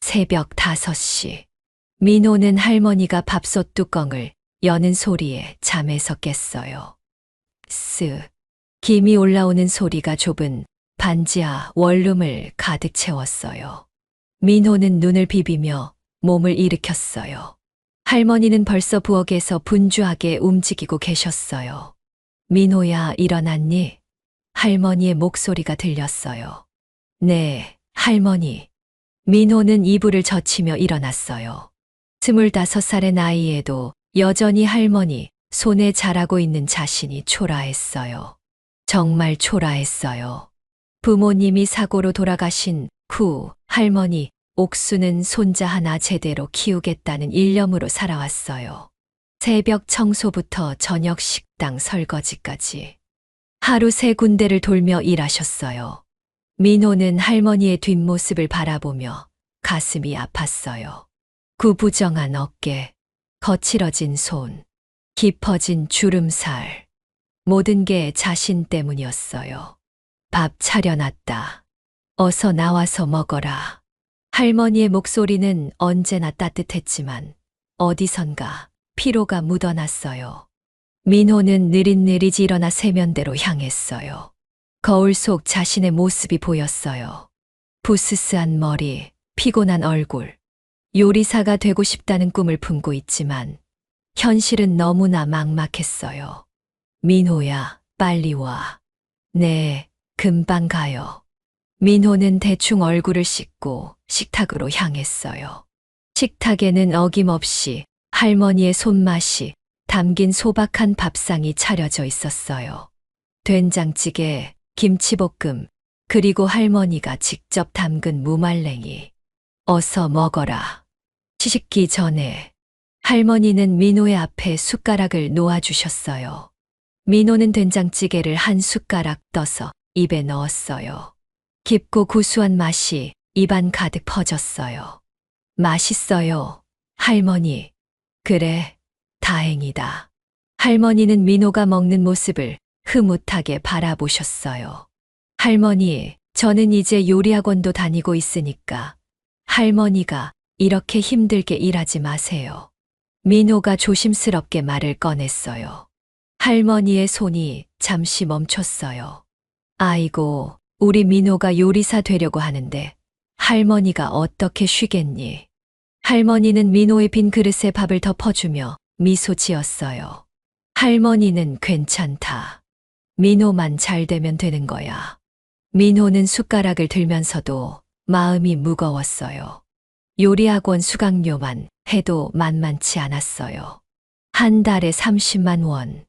새벽 5시. 민호는 할머니가 밥솥 뚜껑을 여는 소리에 잠에서 깼어요. 쓱. 김이 올라오는 소리가 좁은 반지하 원룸을 가득 채웠어요. 민호는 눈을 비비며 몸을 일으켰어요. 할머니는 벌써 부엌에서 분주하게 움직이고 계셨어요. 민호야, 일어났니? 할머니의 목소리가 들렸어요. 네, 할머니. 민호는 이불을 젖히며 일어났어요. 25살의 나이에도 여전히 할머니 손에 자라고 있는 자신이 초라했어요. 정말 초라했어요. 부모님이 사고로 돌아가신 후 할머니 옥수는 손자 하나 제대로 키우겠다는 일념으로 살아왔어요. 새벽 청소부터 저녁 식당 설거지까지. 하루 3군데를 돌며 일하셨어요. 민호는 할머니의 뒷모습을 바라보며 가슴이 아팠어요. 구부정한 어깨, 거칠어진 손, 깊어진 주름살. 모든 게 자신 때문이었어요. 밥 차려놨다. 어서 나와서 먹어라. 할머니의 목소리는 언제나 따뜻했지만 어디선가 피로가 묻어났어요. 민호는 느릿느릿 일어나 세면대로 향했어요. 거울 속 자신의 모습이 보였어요. 부스스한 머리, 피곤한 얼굴. 요리사가 되고 싶다는 꿈을 품고 있지만 현실은 너무나 막막했어요. 민호야, 빨리 와. 네, 금방 가요. 민호는 대충 얼굴을 씻고 식탁으로 향했어요. 식탁에는 어김없이 할머니의 손맛이 담긴 소박한 밥상이 차려져 있었어요. 된장찌개, 김치볶음, 그리고 할머니가 직접 담근 무말랭이. 어서 먹어라. 시식기 전에 할머니는 민호의 앞에 숟가락을 놓아주셨어요. 민호는 된장찌개를 한 숟가락 떠서 입에 넣었어요. 깊고 구수한 맛이 입안 가득 퍼졌어요. 맛있어요, 할머니. 그래, 다행이다. 할머니는 민호가 먹는 모습을 흐뭇하게 바라보셨어요. 할머니, 저는 이제 요리학원도 다니고 있으니까 할머니가 이렇게 힘들게 일하지 마세요. 민호가 조심스럽게 말을 꺼냈어요. 할머니의 손이 잠시 멈췄어요. 아이고, 우리 민호가 요리사 되려고 하는데 할머니가 어떻게 쉬겠니? 할머니는 민호의 빈 그릇에 밥을 덮어주며 미소 지었어요. 할머니는 괜찮다. 민호만 잘 되면 되는 거야. 민호는 숟가락을 들면서도 마음이 무거웠어요. 요리학원 수강료만 해도 만만치 않았어요. 한 달에 30만 원.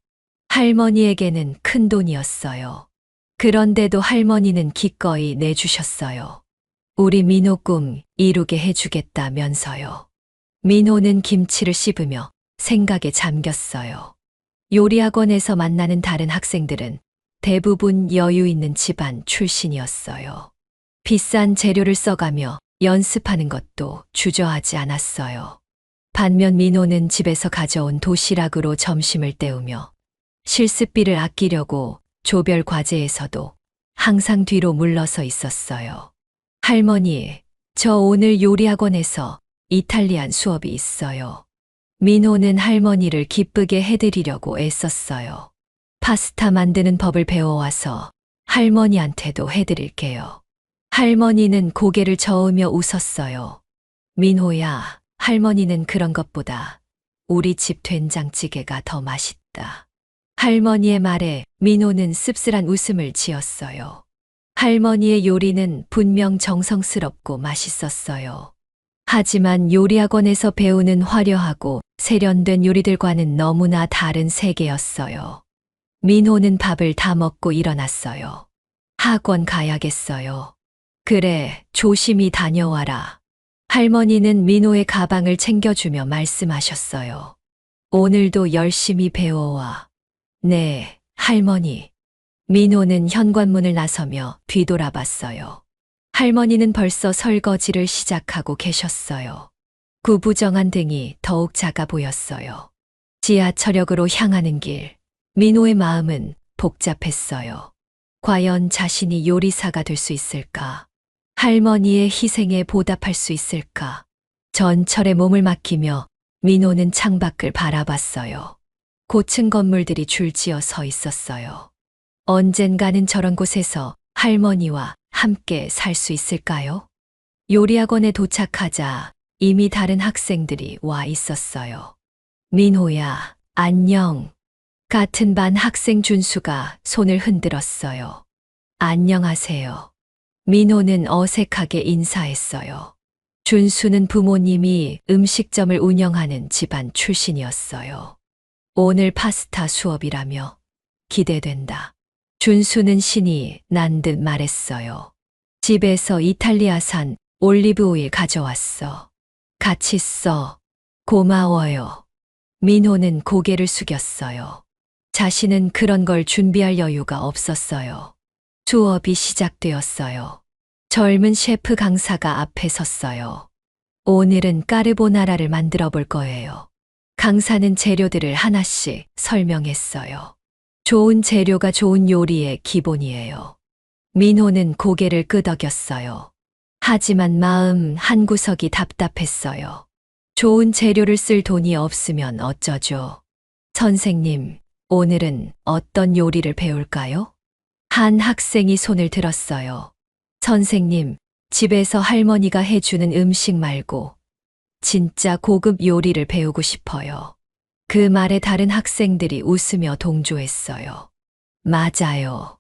할머니에게는 큰 돈이었어요. 그런데도 할머니는 기꺼이 내주셨어요. 우리 민호 꿈 이루게 해주겠다면서요. 민호는 김치를 씹으며 생각에 잠겼어요. 요리학원에서 만나는 다른 학생들은 대부분 여유 있는 집안 출신이었어요. 비싼 재료를 써가며 연습하는 것도 주저하지 않았어요. 반면 민호는 집에서 가져온 도시락으로 점심을 때우며 실습비를 아끼려고 조별 과제에서도 항상 뒤로 물러서 있었어요. 할머니, 저 오늘 요리학원에서 이탈리안 수업이 있어요. 민호는 할머니를 기쁘게 해드리려고 애썼어요. 파스타 만드는 법을 배워와서 할머니한테도 해드릴게요. 할머니는 고개를 저으며 웃었어요. 민호야, 할머니는 그런 것보다 우리 집 된장찌개가 더 맛있다. 할머니의 말에 민호는 씁쓸한 웃음을 지었어요. 할머니의 요리는 분명 정성스럽고 맛있었어요. 하지만 요리학원에서 배우는 화려하고 세련된 요리들과는 너무나 다른 세계였어요. 민호는 밥을 다 먹고 일어났어요. 학원 가야겠어요. 그래, 조심히 다녀와라. 할머니는 민호의 가방을 챙겨주며 말씀하셨어요. 오늘도 열심히 배워와. 네, 할머니. 민호는 현관문을 나서며 뒤돌아봤어요. 할머니는 벌써 설거지를 시작하고 계셨어요. 구부정한 등이 더욱 작아 보였어요. 지하철역으로 향하는 길, 민호의 마음은 복잡했어요. 과연 자신이 요리사가 될 수 있을까? 할머니의 희생에 보답할 수 있을까? 전철에 몸을 맡기며 민호는 창밖을 바라봤어요. 고층 건물들이 줄지어 서 있었어요. 언젠가는 저런 곳에서 할머니와 함께 살 수 있을까요? 요리학원에 도착하자 이미 다른 학생들이 와 있었어요. 민호야, 안녕. 같은 반 학생 준수가 손을 흔들었어요. 안녕하세요. 민호는 어색하게 인사했어요. 준수는 부모님이 음식점을 운영하는 집안 출신이었어요. 오늘 파스타 수업이라며 기대된다. 준수는 신이 난 듯 말했어요. 집에서 이탈리아산 올리브 오일 가져왔어. 같이 써. 고마워요. 민호는 고개를 숙였어요. 자신은 그런 걸 준비할 여유가 없었어요. 수업이 시작되었어요. 젊은 셰프 강사가 앞에 섰어요. 오늘은 까르보나라를 만들어 볼 거예요. 강사는 재료들을 하나씩 설명했어요. 좋은 재료가 좋은 요리의 기본이에요. 민호는 고개를 끄덕였어요. 하지만 마음 한구석이 답답했어요. 좋은 재료를 쓸 돈이 없으면 어쩌죠? 선생님, 오늘은 어떤 요리를 배울까요? 한 학생이 손을 들었어요. 선생님, 집에서 할머니가 해주는 음식 말고 진짜 고급 요리를 배우고 싶어요. 그 말에 다른 학생들이 웃으며 동조했어요. 맞아요.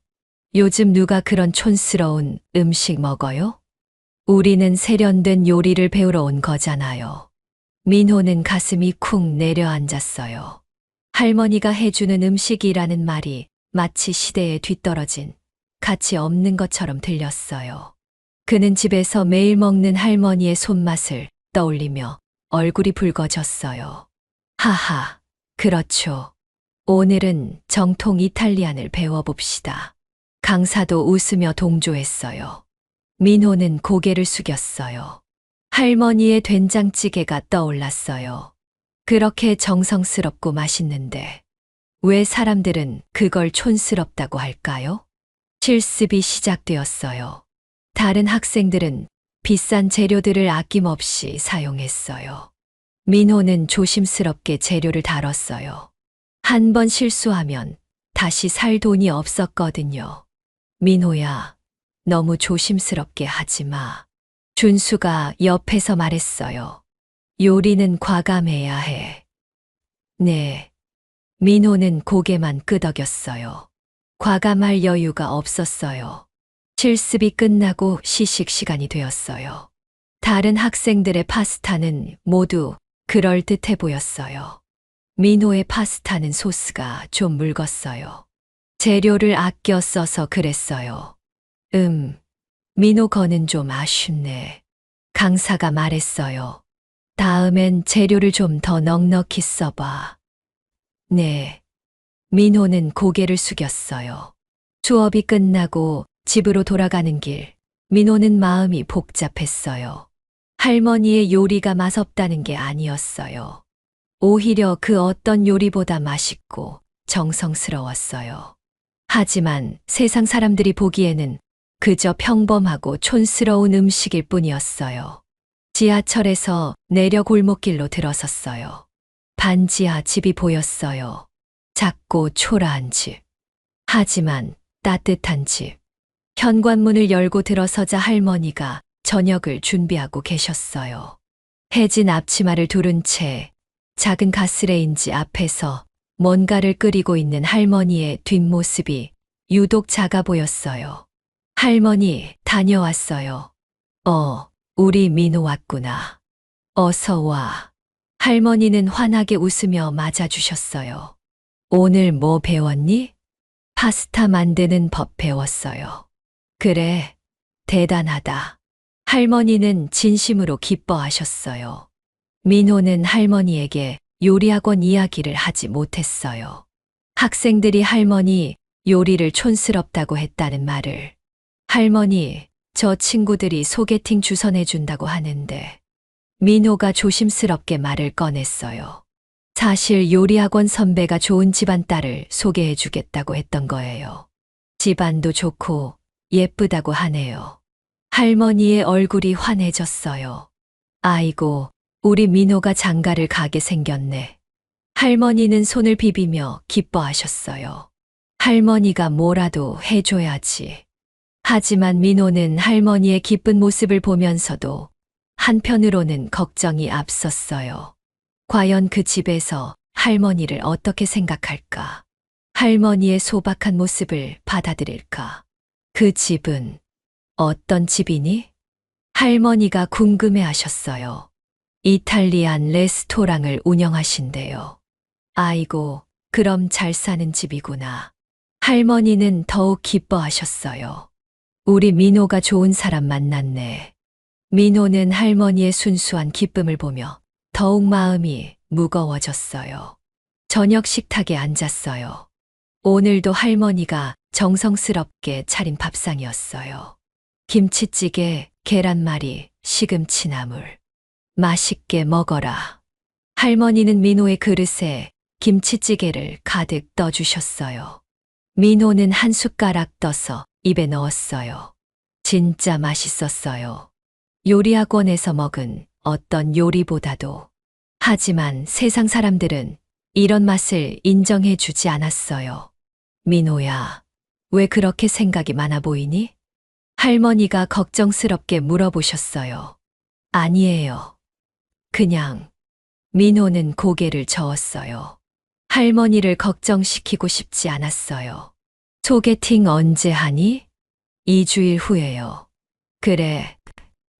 요즘 누가 그런 촌스러운 음식 먹어요? 우리는 세련된 요리를 배우러 온 거잖아요. 민호는 가슴이 쿵 내려앉았어요. 할머니가 해주는 음식이라는 말이 마치 시대에 뒤떨어진 가치 없는 것처럼 들렸어요. 그는 집에서 매일 먹는 할머니의 손맛을 떠올리며 얼굴이 붉어졌어요. 하하, 그렇죠. 오늘은 정통 이탈리안을 배워봅시다. 강사도 웃으며 동조했어요. 민호는 고개를 숙였어요. 할머니의 된장찌개가 떠올랐어요. 그렇게 정성스럽고 맛있는데 왜 사람들은 그걸 촌스럽다고 할까요? 실습이 시작되었어요. 다른 학생들은 비싼 재료들을 아낌없이 사용했어요. 민호는 조심스럽게 재료를 다뤘어요. 한 번 실수하면 다시 살 돈이 없었거든요. 민호야, 너무 조심스럽게 하지 마. 준수가 옆에서 말했어요. 요리는 과감해야 해. 네. 민호는 고개만 끄덕였어요. 과감할 여유가 없었어요. 실습이 끝나고 시식 시간이 되었어요. 다른 학생들의 파스타는 모두 그럴듯해 보였어요. 민호의 파스타는 소스가 좀 묽었어요. 재료를 아껴 써서 그랬어요. 민호 거는 좀 아쉽네. 강사가 말했어요. 다음엔 재료를 좀 더 넉넉히 써봐. 네. 민호는 고개를 숙였어요. 수업이 끝나고 집으로 돌아가는 길, 민호는 마음이 복잡했어요. 할머니의 요리가 맛없다는 게 아니었어요. 오히려 그 어떤 요리보다 맛있고 정성스러웠어요. 하지만 세상 사람들이 보기에는 그저 평범하고 촌스러운 음식일 뿐이었어요. 지하철에서 내려 골목길로 들어섰어요. 반지하 집이 보였어요. 작고 초라한 집. 하지만 따뜻한 집. 현관문을 열고 들어서자 할머니가 저녁을 준비하고 계셨어요. 해진 앞치마를 두른 채 작은 가스레인지 앞에서 뭔가를 끓이고 있는 할머니의 뒷모습이 유독 작아 보였어요. 할머니, 다녀왔어요. 우리 민호 왔구나. 어서 와. 할머니는 환하게 웃으며 맞아주셨어요. 오늘 뭐 배웠니? 파스타 만드는 법 배웠어요. 그래, 대단하다. 할머니는 진심으로 기뻐하셨어요. 민호는 할머니에게 요리학원 이야기를 하지 못했어요. 학생들이 할머니 요리를 촌스럽다고 했다는 말을. 할머니, 저 친구들이 소개팅 주선해준다고 하는데. 민호가 조심스럽게 말을 꺼냈어요. 사실 요리학원 선배가 좋은 집안 딸을 소개해주겠다고 했던 거예요. 집안도 좋고 예쁘다고 하네요. 할머니의 얼굴이 환해졌어요. 아이고, 우리 민호가 장가를 가게 생겼네. 할머니는 손을 비비며 기뻐하셨어요. 할머니가 뭐라도 해줘야지. 하지만 민호는 할머니의 기쁜 모습을 보면서도 한편으로는 걱정이 앞섰어요. 과연 그 집에서 할머니를 어떻게 생각할까? 할머니의 소박한 모습을 받아들일까? 그 집은 어떤 집이니? 할머니가 궁금해 하셨어요. 이탈리안 레스토랑을 운영하신대요. 아이고, 그럼 잘 사는 집이구나. 할머니는 더욱 기뻐하셨어요. 우리 민호가 좋은 사람 만났네. 민호는 할머니의 순수한 기쁨을 보며 더욱 마음이 무거워졌어요. 저녁 식탁에 앉았어요. 오늘도 할머니가 정성스럽게 차린 밥상이었어요. 김치찌개, 계란말이, 시금치나물. 맛있게 먹어라. 할머니는 민호의 그릇에 김치찌개를 가득 떠주셨어요. 민호는 한 숟가락 떠서 입에 넣었어요. 진짜 맛있었어요. 요리학원에서 먹은 어떤 요리보다도. 하지만 세상 사람들은 이런 맛을 인정해 주지 않았어요. 민호야, 왜 그렇게 생각이 많아 보이니? 할머니가 걱정스럽게 물어보셨어요. 아니에요. 그냥. 민호는 고개를 저었어요. 할머니를 걱정시키고 싶지 않았어요. 소개팅 언제 하니? 2주일 후에요. 그래.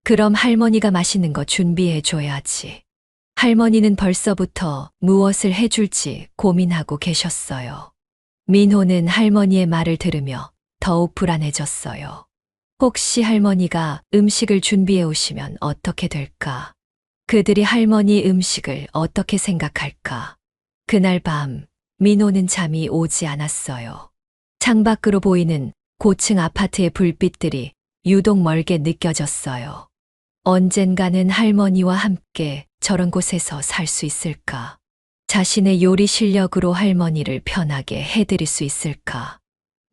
그럼 할머니가 맛있는 거 준비해 줘야지. 할머니는 벌써부터 무엇을 해줄지 고민하고 계셨어요. 민호는 할머니의 말을 들으며 더욱 불안해졌어요. 혹시 할머니가 음식을 준비해 오시면 어떻게 될까? 그들이 할머니 음식을 어떻게 생각할까? 그날 밤, 민호는 잠이 오지 않았어요. 창밖으로 보이는 고층 아파트의 불빛들이 유독 멀게 느껴졌어요. 언젠가는 할머니와 함께 저런 곳에서 살 수 있을까? 자신의 요리 실력으로 할머니를 편하게 해드릴 수 있을까?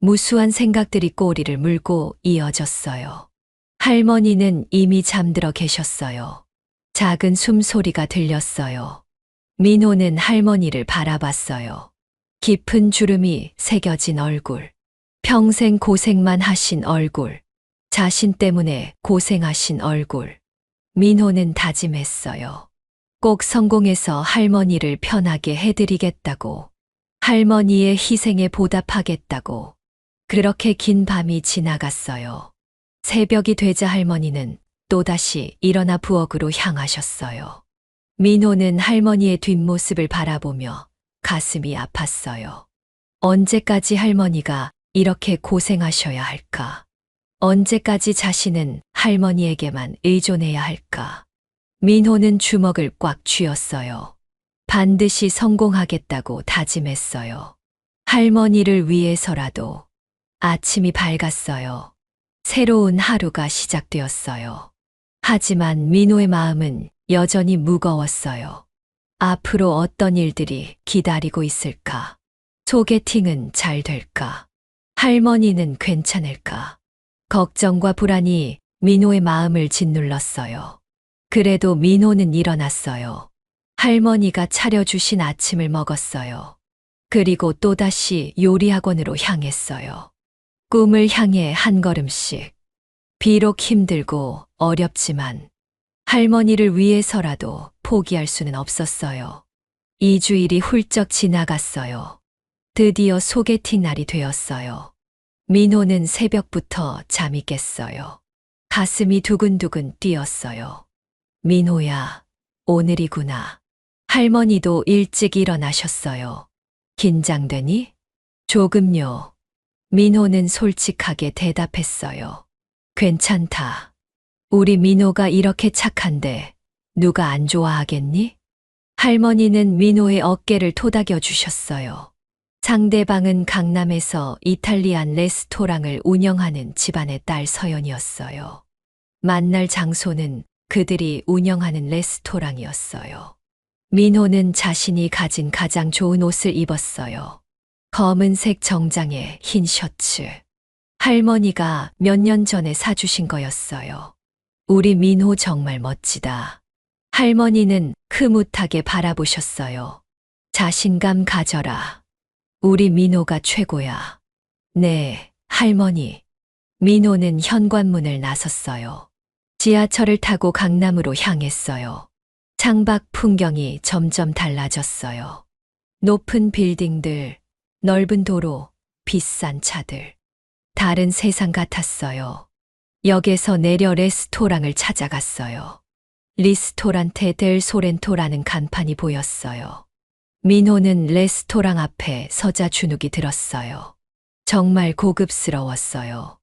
무수한 생각들이 꼬리를 물고 이어졌어요. 할머니는 이미 잠들어 계셨어요. 작은 숨소리가 들렸어요. 민호는 할머니를 바라봤어요. 깊은 주름이 새겨진 얼굴. 평생 고생만 하신 얼굴. 자신 때문에 고생하신 얼굴. 민호는 다짐했어요. 꼭 성공해서 할머니를 편하게 해드리겠다고. 할머니의 희생에 보답하겠다고. 그렇게 긴 밤이 지나갔어요. 새벽이 되자 할머니는 또다시 일어나 부엌으로 향하셨어요. 민호는 할머니의 뒷모습을 바라보며 가슴이 아팠어요. 언제까지 할머니가 이렇게 고생하셔야 할까? 언제까지 자신은 할머니에게만 의존해야 할까? 민호는 주먹을 꽉 쥐었어요. 반드시 성공하겠다고 다짐했어요. 할머니를 위해서라도. 아침이 밝았어요. 새로운 하루가 시작되었어요. 하지만 민호의 마음은 여전히 무거웠어요. 앞으로 어떤 일들이 기다리고 있을까? 소개팅은 잘 될까? 할머니는 괜찮을까? 걱정과 불안이 민호의 마음을 짓눌렀어요. 그래도 민호는 일어났어요. 할머니가 차려주신 아침을 먹었어요. 그리고 또다시 요리학원으로 향했어요. 꿈을 향해 한 걸음씩. 비록 힘들고 어렵지만 할머니를 위해서라도 포기할 수는 없었어요. 2주일이 훌쩍 지나갔어요. 드디어 소개팅 날이 되었어요. 민호는 새벽부터 잠이 깼어요. 가슴이 두근두근 뛰었어요. 민호야, 오늘이구나. 할머니도 일찍 일어나셨어요. 긴장되니? 조금요. 민호는 솔직하게 대답했어요. 괜찮다. 우리 민호가 이렇게 착한데 누가 안 좋아하겠니? 할머니는 민호의 어깨를 토닥여 주셨어요. 상대방은 강남에서 이탈리안 레스토랑을 운영하는 집안의 딸 서연이었어요. 만날 장소는 그들이 운영하는 레스토랑이었어요. 민호는 자신이 가진 가장 좋은 옷을 입었어요. 검은색 정장에 흰 셔츠. 할머니가 몇 년 전에 사주신 거였어요. 우리 민호 정말 멋지다. 할머니는 흐뭇하게 바라보셨어요. 자신감 가져라. 우리 민호가 최고야. 네, 할머니. 민호는 현관문을 나섰어요. 지하철을 타고 강남으로 향했어요. 창밖 풍경이 점점 달라졌어요. 높은 빌딩들, 넓은 도로, 비싼 차들. 다른 세상 같았어요. 역에서 내려 레스토랑을 찾아갔어요. 리스토란테 델 소렌토라는 간판이 보였어요. 민호는 레스토랑 앞에 서자 주눅이 들었어요. 정말 고급스러웠어요.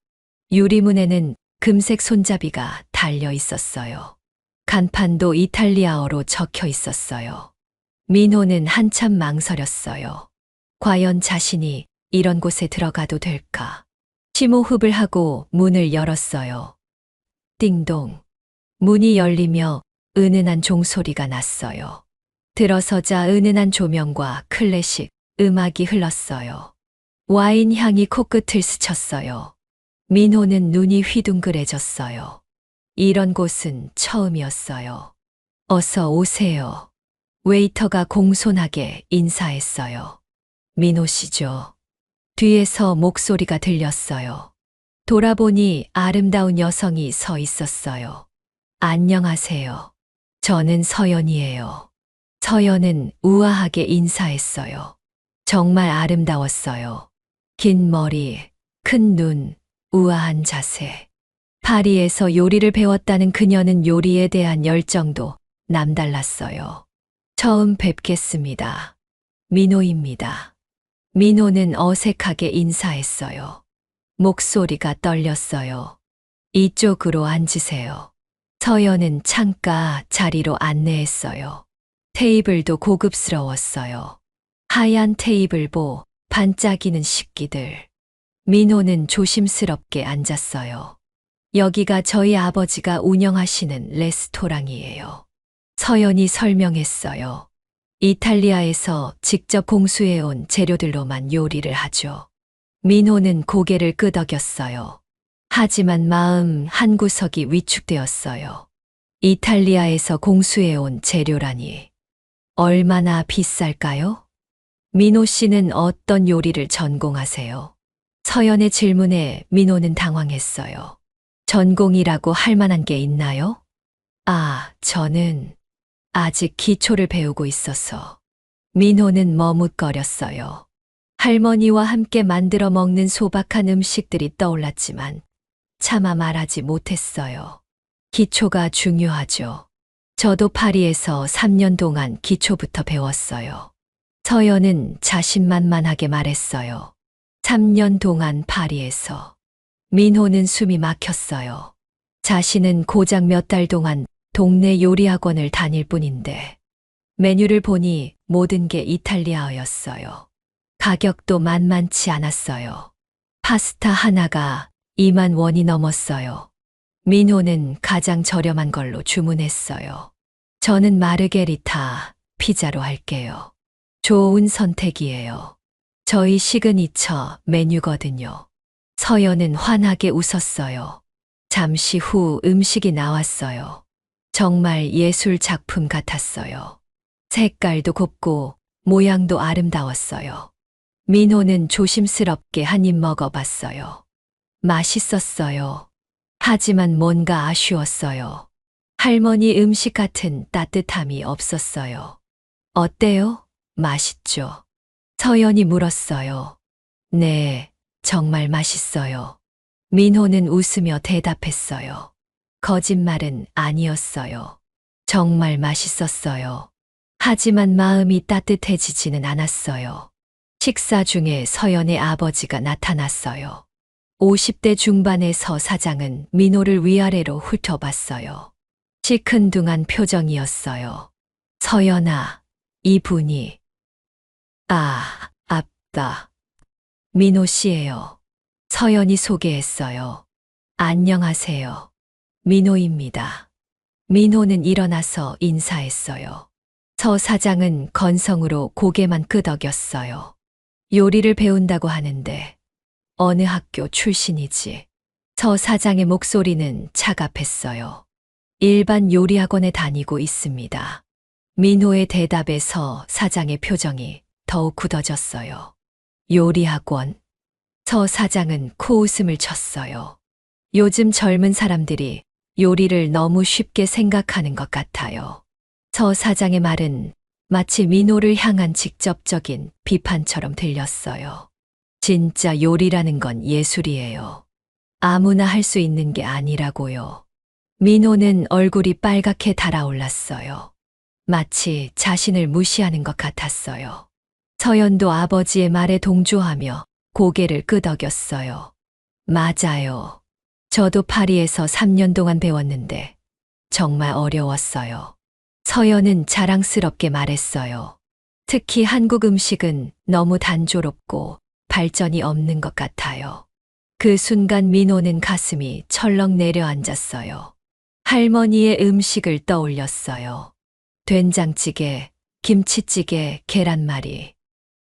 유리문에는 금색 손잡이가 달려 있었어요. 간판도 이탈리아어로 적혀 있었어요. 민호는 한참 망설였어요. 과연 자신이 이런 곳에 들어가도 될까? 심호흡을 하고 문을 열었어요. 띵동. 문이 열리며 은은한 종소리가 났어요. 들어서자 은은한 조명과 클래식 음악이 흘렀어요. 와인 향이 코끝을 스쳤어요. 민호는 눈이 휘둥그레졌어요. 이런 곳은 처음이었어요. 어서 오세요. 웨이터가 공손하게 인사했어요. 민호 씨죠. 뒤에서 목소리가 들렸어요. 돌아보니 아름다운 여성이 서 있었어요. 안녕하세요. 저는 서연이에요. 서연은 우아하게 인사했어요. 정말 아름다웠어요. 긴 머리, 큰 눈, 우아한 자세. 파리에서 요리를 배웠다는 그녀는 요리에 대한 열정도 남달랐어요. 처음 뵙겠습니다. 민호입니다. 민호는 어색하게 인사했어요. 목소리가 떨렸어요. 이쪽으로 앉으세요. 서연은 창가 자리로 안내했어요. 테이블도 고급스러웠어요. 하얀 테이블보, 반짝이는 식기들. 민호는 조심스럽게 앉았어요. 여기가 저희 아버지가 운영하시는 레스토랑이에요. 서연이 설명했어요. 이탈리아에서 직접 공수해온 재료들로만 요리를 하죠. 민호는 고개를 끄덕였어요. 하지만 마음 한구석이 위축되었어요. 이탈리아에서 공수해온 재료라니. 얼마나 비쌀까요? 민호 씨는 어떤 요리를 전공하세요? 서연의 질문에 민호는 당황했어요. 전공이라고 할 만한 게 있나요? 저는 아직 기초를 배우고 있어서. 민호는 머뭇거렸어요. 할머니와 함께 만들어 먹는 소박한 음식들이 떠올랐지만 차마 말하지 못했어요. 기초가 중요하죠. 저도 파리에서 3년 동안 기초부터 배웠어요. 서연은 자신만만하게 말했어요. 3년 동안 파리에서. 민호는 숨이 막혔어요. 자신은 고작 몇 달 동안 동네 요리학원을 다닐 뿐인데 메뉴를 보니 모든 게 이탈리아어였어요. 가격도 만만치 않았어요. 파스타 하나가 2만 원이 넘었어요. 민호는 가장 저렴한 걸로 주문했어요. 저는 마르게리타 피자로 할게요. 좋은 선택이에요. 저희 시그니처 메뉴거든요. 서연은 환하게 웃었어요. 잠시 후 음식이 나왔어요. 정말 예술 작품 같았어요. 색깔도 곱고 모양도 아름다웠어요. 민호는 조심스럽게 한 입 먹어봤어요. 맛있었어요. 하지만 뭔가 아쉬웠어요. 할머니 음식 같은 따뜻함이 없었어요. 어때요? 맛있죠? 서연이 물었어요. 네, 정말 맛있어요. 민호는 웃으며 대답했어요. 거짓말은 아니었어요. 정말 맛있었어요. 하지만 마음이 따뜻해지지는 않았어요. 식사 중에 서연의 아버지가 나타났어요. 50대 중반의 서 사장은 민호를 위아래로 훑어봤어요. 시큰둥한 표정이었어요. 서연아, 이분이. 아빠. 민호 씨예요. 서연이 소개했어요. 안녕하세요. 민호입니다. 민호는 일어나서 인사했어요. 서 사장은 건성으로 고개만 끄덕였어요. 요리를 배운다고 하는데 어느 학교 출신이지? 서 사장의 목소리는 차갑했어요. 일반 요리학원에 다니고 있습니다. 민호의 대답에 서 사장의 표정이 더욱 굳어졌어요. 요리학원. 서 사장은 코웃음을 쳤어요. 요즘 젊은 사람들이 요리를 너무 쉽게 생각하는 것 같아요. 서 사장의 말은 마치 민호를 향한 직접적인 비판처럼 들렸어요. 진짜 요리라는 건 예술이에요. 아무나 할 수 있는 게 아니라고요. 민호는 얼굴이 빨갛게 달아올랐어요. 마치 자신을 무시하는 것 같았어요. 서연도 아버지의 말에 동조하며 고개를 끄덕였어요. 맞아요. 저도 파리에서 3년 동안 배웠는데 정말 어려웠어요. 서연은 자랑스럽게 말했어요. 특히 한국 음식은 너무 단조롭고 발전이 없는 것 같아요. 그 순간 민호는 가슴이 철렁 내려앉았어요. 할머니의 음식을 떠올렸어요. 된장찌개, 김치찌개, 계란말이.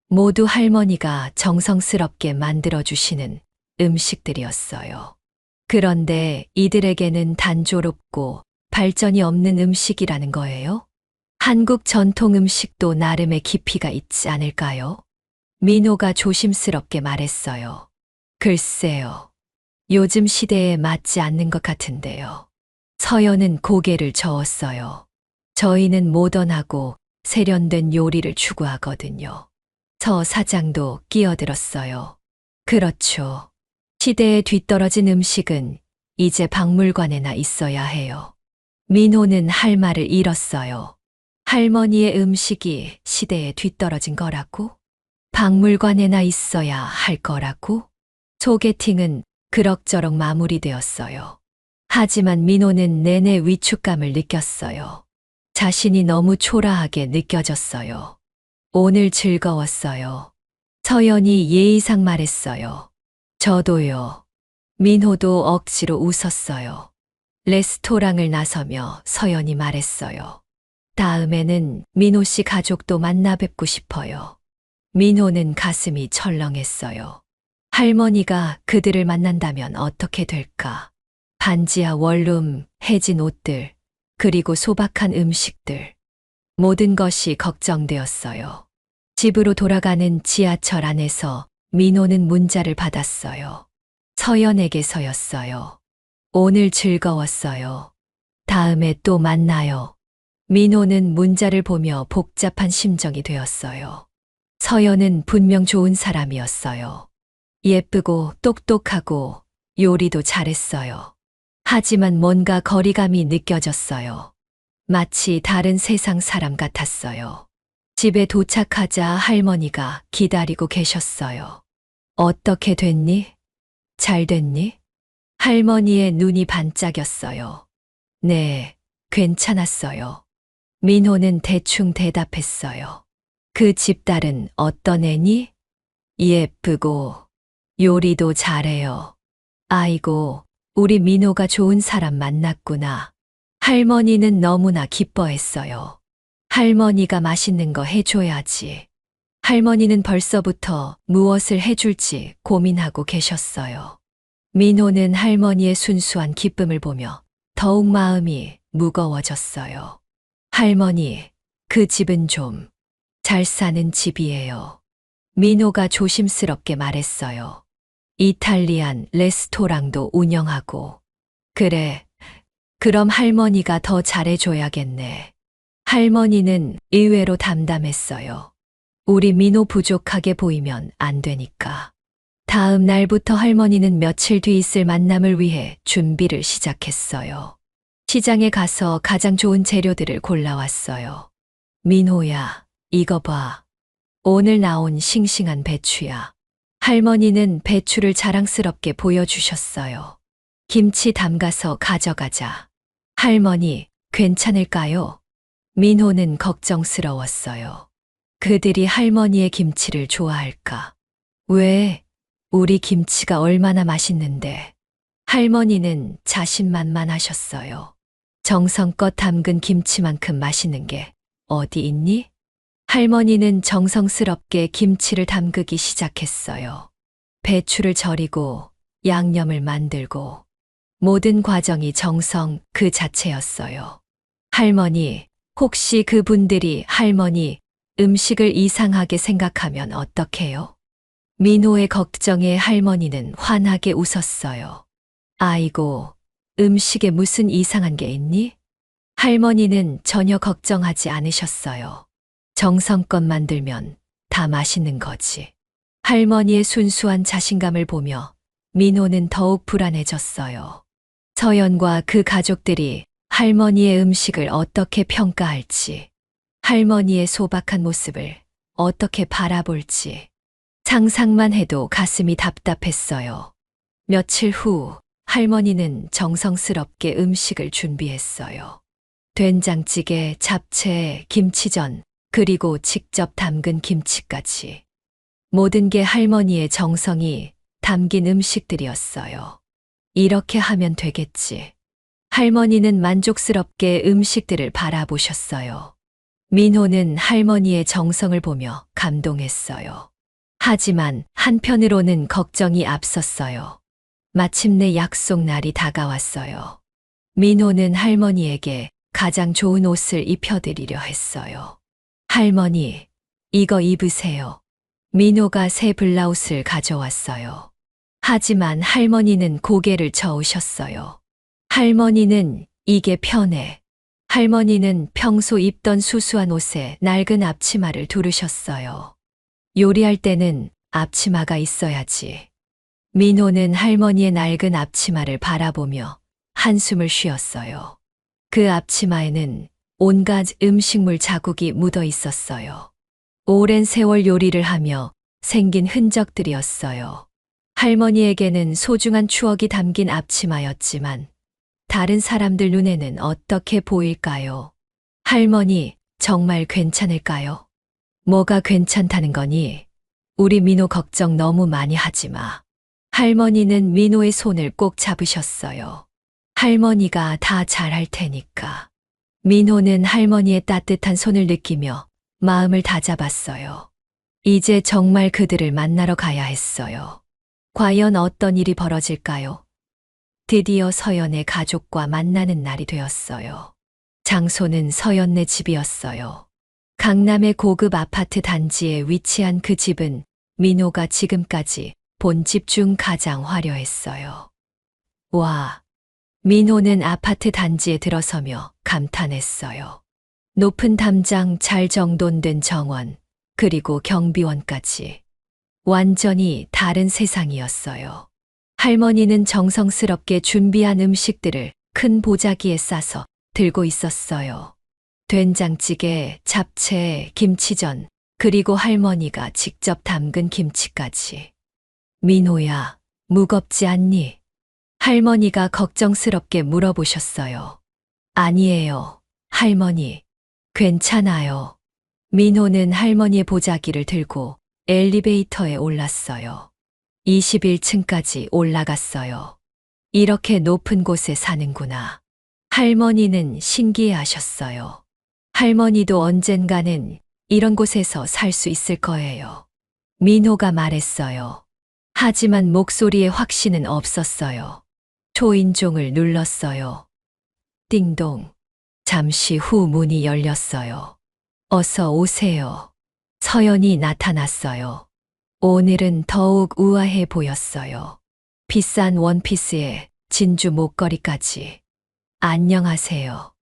모두 할머니가 정성스럽게 만들어주시는 음식들이었어요. 그런데 이들에게는 단조롭고 발전이 없는 음식이라는 거예요? 한국 전통 음식도 나름의 깊이가 있지 않을까요? 민호가 조심스럽게 말했어요. 글쎄요. 요즘 시대에 맞지 않는 것 같은데요. 서연은 고개를 저었어요. 저희는 모던하고 세련된 요리를 추구하거든요. 서 사장도 끼어들었어요. 그렇죠. 시대에 뒤떨어진 음식은 이제 박물관에나 있어야 해요. 민호는 할 말을 잃었어요. 할머니의 음식이 시대에 뒤떨어진 거라고? 박물관에나 있어야 할 거라고? 소개팅은 그럭저럭 마무리되었어요. 하지만 민호는 내내 위축감을 느꼈어요. 자신이 너무 초라하게 느껴졌어요. 오늘 즐거웠어요. 서연이 예의상 말했어요. 저도요. 민호도 억지로 웃었어요. 레스토랑을 나서며 서연이 말했어요. 다음에는 민호 씨 가족도 만나 뵙고 싶어요. 민호는 가슴이 철렁했어요. 할머니가 그들을 만난다면 어떻게 될까? 반지하 원룸, 해진 옷들, 그리고 소박한 음식들. 모든 것이 걱정되었어요. 집으로 돌아가는 지하철 안에서 민호는 문자를 받았어요. 서연에게서였어요. 오늘 즐거웠어요. 다음에 또 만나요. 민호는 문자를 보며 복잡한 심정이 되었어요. 서연은 분명 좋은 사람이었어요. 예쁘고 똑똑하고 요리도 잘했어요. 하지만 뭔가 거리감이 느껴졌어요. 마치 다른 세상 사람 같았어요. 집에 도착하자 할머니가 기다리고 계셨어요. 어떻게 됐니? 잘 됐니? 할머니의 눈이 반짝였어요. 네, 괜찮았어요. 민호는 대충 대답했어요. 그 집딸은 어떤 애니? 예쁘고 요리도 잘해요. 아이고, 우리 민호가 좋은 사람 만났구나. 할머니는 너무나 기뻐했어요. 할머니가 맛있는 거 해줘야지. 할머니는 벌써부터 무엇을 해줄지 고민하고 계셨어요. 민호는 할머니의 순수한 기쁨을 보며 더욱 마음이 무거워졌어요. 할머니, 그 집은 좀 잘 사는 집이에요. 민호가 조심스럽게 말했어요. 이탈리안 레스토랑도 운영하고. 그래, 그럼 할머니가 더 잘해줘야겠네. 할머니는 의외로 담담했어요. 우리 민호 부족하게 보이면 안 되니까. 다음 날부터 할머니는 며칠 뒤 있을 만남을 위해 준비를 시작했어요. 시장에 가서 가장 좋은 재료들을 골라왔어요. 민호야, 이거 봐. 오늘 나온 싱싱한 배추야. 할머니는 배추를 자랑스럽게 보여주셨어요. 김치 담가서 가져가자. 할머니, 괜찮을까요? 민호는 걱정스러웠어요. 그들이 할머니의 김치를 좋아할까? 왜? 우리 김치가 얼마나 맛있는데. 할머니는 자신만만하셨어요. 정성껏 담근 김치만큼 맛있는 게 어디 있니? 할머니는 정성스럽게 김치를 담그기 시작했어요. 배추를 절이고 양념을 만들고 모든 과정이 정성 그 자체였어요. 할머니, 혹시 그분들이 할머니 음식을 이상하게 생각하면 어떡해요? 민호의 걱정에 할머니는 환하게 웃었어요. 아이고, 음식에 무슨 이상한 게 있니? 할머니는 전혀 걱정하지 않으셨어요. 정성껏 만들면 다 맛있는 거지. 할머니의 순수한 자신감을 보며 민호는 더욱 불안해졌어요. 서연과 그 가족들이 할머니의 음식을 어떻게 평가할지, 할머니의 소박한 모습을 어떻게 바라볼지, 상상만 해도 가슴이 답답했어요. 며칠 후 할머니는 정성스럽게 음식을 준비했어요. 된장찌개, 잡채, 김치전, 그리고 직접 담근 김치까지. 모든 게 할머니의 정성이 담긴 음식들이었어요. 이렇게 하면 되겠지. 할머니는 만족스럽게 음식들을 바라보셨어요. 민호는 할머니의 정성을 보며 감동했어요. 하지만 한편으로는 걱정이 앞섰어요. 마침내 약속 날이 다가왔어요. 민호는 할머니에게 가장 좋은 옷을 입혀드리려 했어요. 할머니, 이거 입으세요. 민호가 새 블라웃을 가져왔어요. 하지만 할머니는 고개를 저으셨어요. 할머니는 이게 편해. 할머니는 평소 입던 수수한 옷에 낡은 앞치마를 두르셨어요. 요리할 때는 앞치마가 있어야지. 민호는 할머니의 낡은 앞치마를 바라보며 한숨을 쉬었어요. 그 앞치마에는 온갖 음식물 자국이 묻어 있었어요. 오랜 세월 요리를 하며 생긴 흔적들이었어요. 할머니에게는 소중한 추억이 담긴 앞치마였지만 다른 사람들 눈에는 어떻게 보일까요? 할머니, 정말 괜찮을까요? 뭐가 괜찮다는 거니? 우리 민호 걱정 너무 많이 하지 마. 할머니는 민호의 손을 꼭 잡으셨어요. 할머니가 다 잘할 테니까. 민호는 할머니의 따뜻한 손을 느끼며 마음을 다잡았어요. 이제 정말 그들을 만나러 가야 했어요. 과연 어떤 일이 벌어질까요? 드디어 서연의 가족과 만나는 날이 되었어요. 장소는 서연네 집이었어요. 강남의 고급 아파트 단지에 위치한 그 집은 민호가 지금까지 본 집 중 가장 화려했어요. 와! 민호는 아파트 단지에 들어서며 감탄했어요. 높은 담장, 잘 정돈된 정원, 그리고 경비원까지. 완전히 다른 세상이었어요. 할머니는 정성스럽게 준비한 음식들을 큰 보자기에 싸서 들고 있었어요. 된장찌개, 잡채, 김치전, 그리고 할머니가 직접 담근 김치까지. 민호야, 무겁지 않니? 할머니가 걱정스럽게 물어보셨어요. 아니에요, 할머니. 괜찮아요. 민호는 할머니의 보자기를 들고 엘리베이터에 올랐어요. 21층까지 올라갔어요. 이렇게 높은 곳에 사는구나. 할머니는 신기해하셨어요. 할머니도 언젠가는 이런 곳에서 살 수 있을 거예요. 민호가 말했어요. 하지만 목소리에 확신은 없었어요. 초인종을 눌렀어요. 띵동. 잠시 후 문이 열렸어요. 어서 오세요. 서연이 나타났어요. 오늘은 더욱 우아해 보였어요. 비싼 원피스에 진주 목걸이까지. 안녕하세요.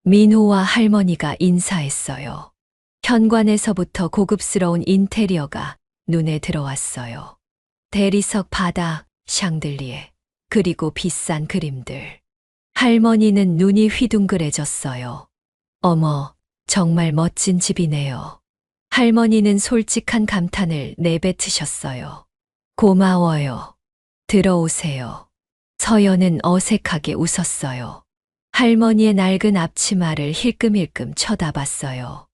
민호와 할머니가 인사했어요. 현관에서부터 고급스러운 인테리어가 눈에 들어왔어요. 대리석 바닥, 샹들리에, 그리고 비싼 그림들. 할머니는 눈이 휘둥그레졌어요. 어머, 정말 멋진 집이네요. 할머니는 솔직한 감탄을 내뱉으셨어요. 고마워요. 들어오세요. 서연은 어색하게 웃었어요. 할머니의 낡은 앞치마를 힐끔힐끔 쳐다봤어요.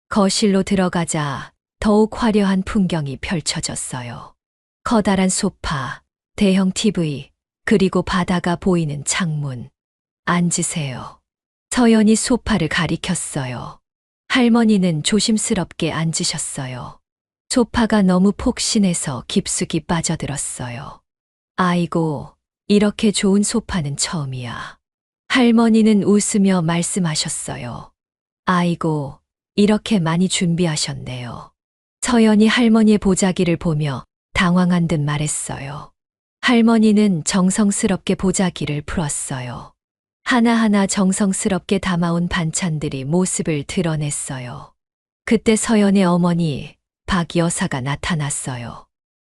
거실로 들어가자 더욱 화려한 풍경이 펼쳐졌어요. 커다란 소파, 대형 TV, 그리고 바다가 보이는 창문. 앉으세요. 서연이 소파를 가리켰어요. 할머니는 조심스럽게 앉으셨어요. 소파가 너무 폭신해서 깊숙이 빠져들었어요. 아이고, 이렇게 좋은 소파는 처음이야. 할머니는 웃으며 말씀하셨어요. 아이고, 이렇게 많이 준비하셨네요. 서연이 할머니의 보자기를 보며 당황한 듯 말했어요. 할머니는 정성스럽게 보자기를 풀었어요. 하나하나 정성스럽게 담아온 반찬들이 모습을 드러냈어요. 그때 서연의 어머니 박 여사가 나타났어요.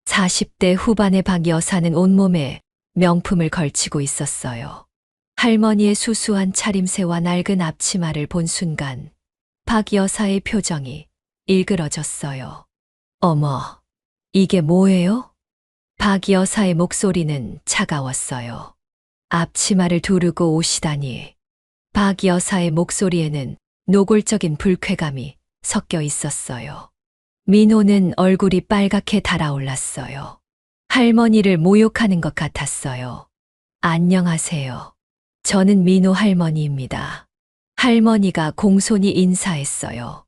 40대 후반의 박 여사는 온몸에 명품을 걸치고 있었어요. 할머니의 수수한 차림새와 낡은 앞치마를 본 순간 박 여사의 표정이 일그러졌어요. 어머, 이게 뭐예요? 박 여사의 목소리는 차가웠어요. 앞치마를 두르고 오시다니. 박 여사의 목소리에는 노골적인 불쾌감이 섞여 있었어요. 민호는 얼굴이 빨갛게 달아올랐어요. 할머니를 모욕하는 것 같았어요. 안녕하세요. 저는 민호 할머니입니다. 할머니가 공손히 인사했어요.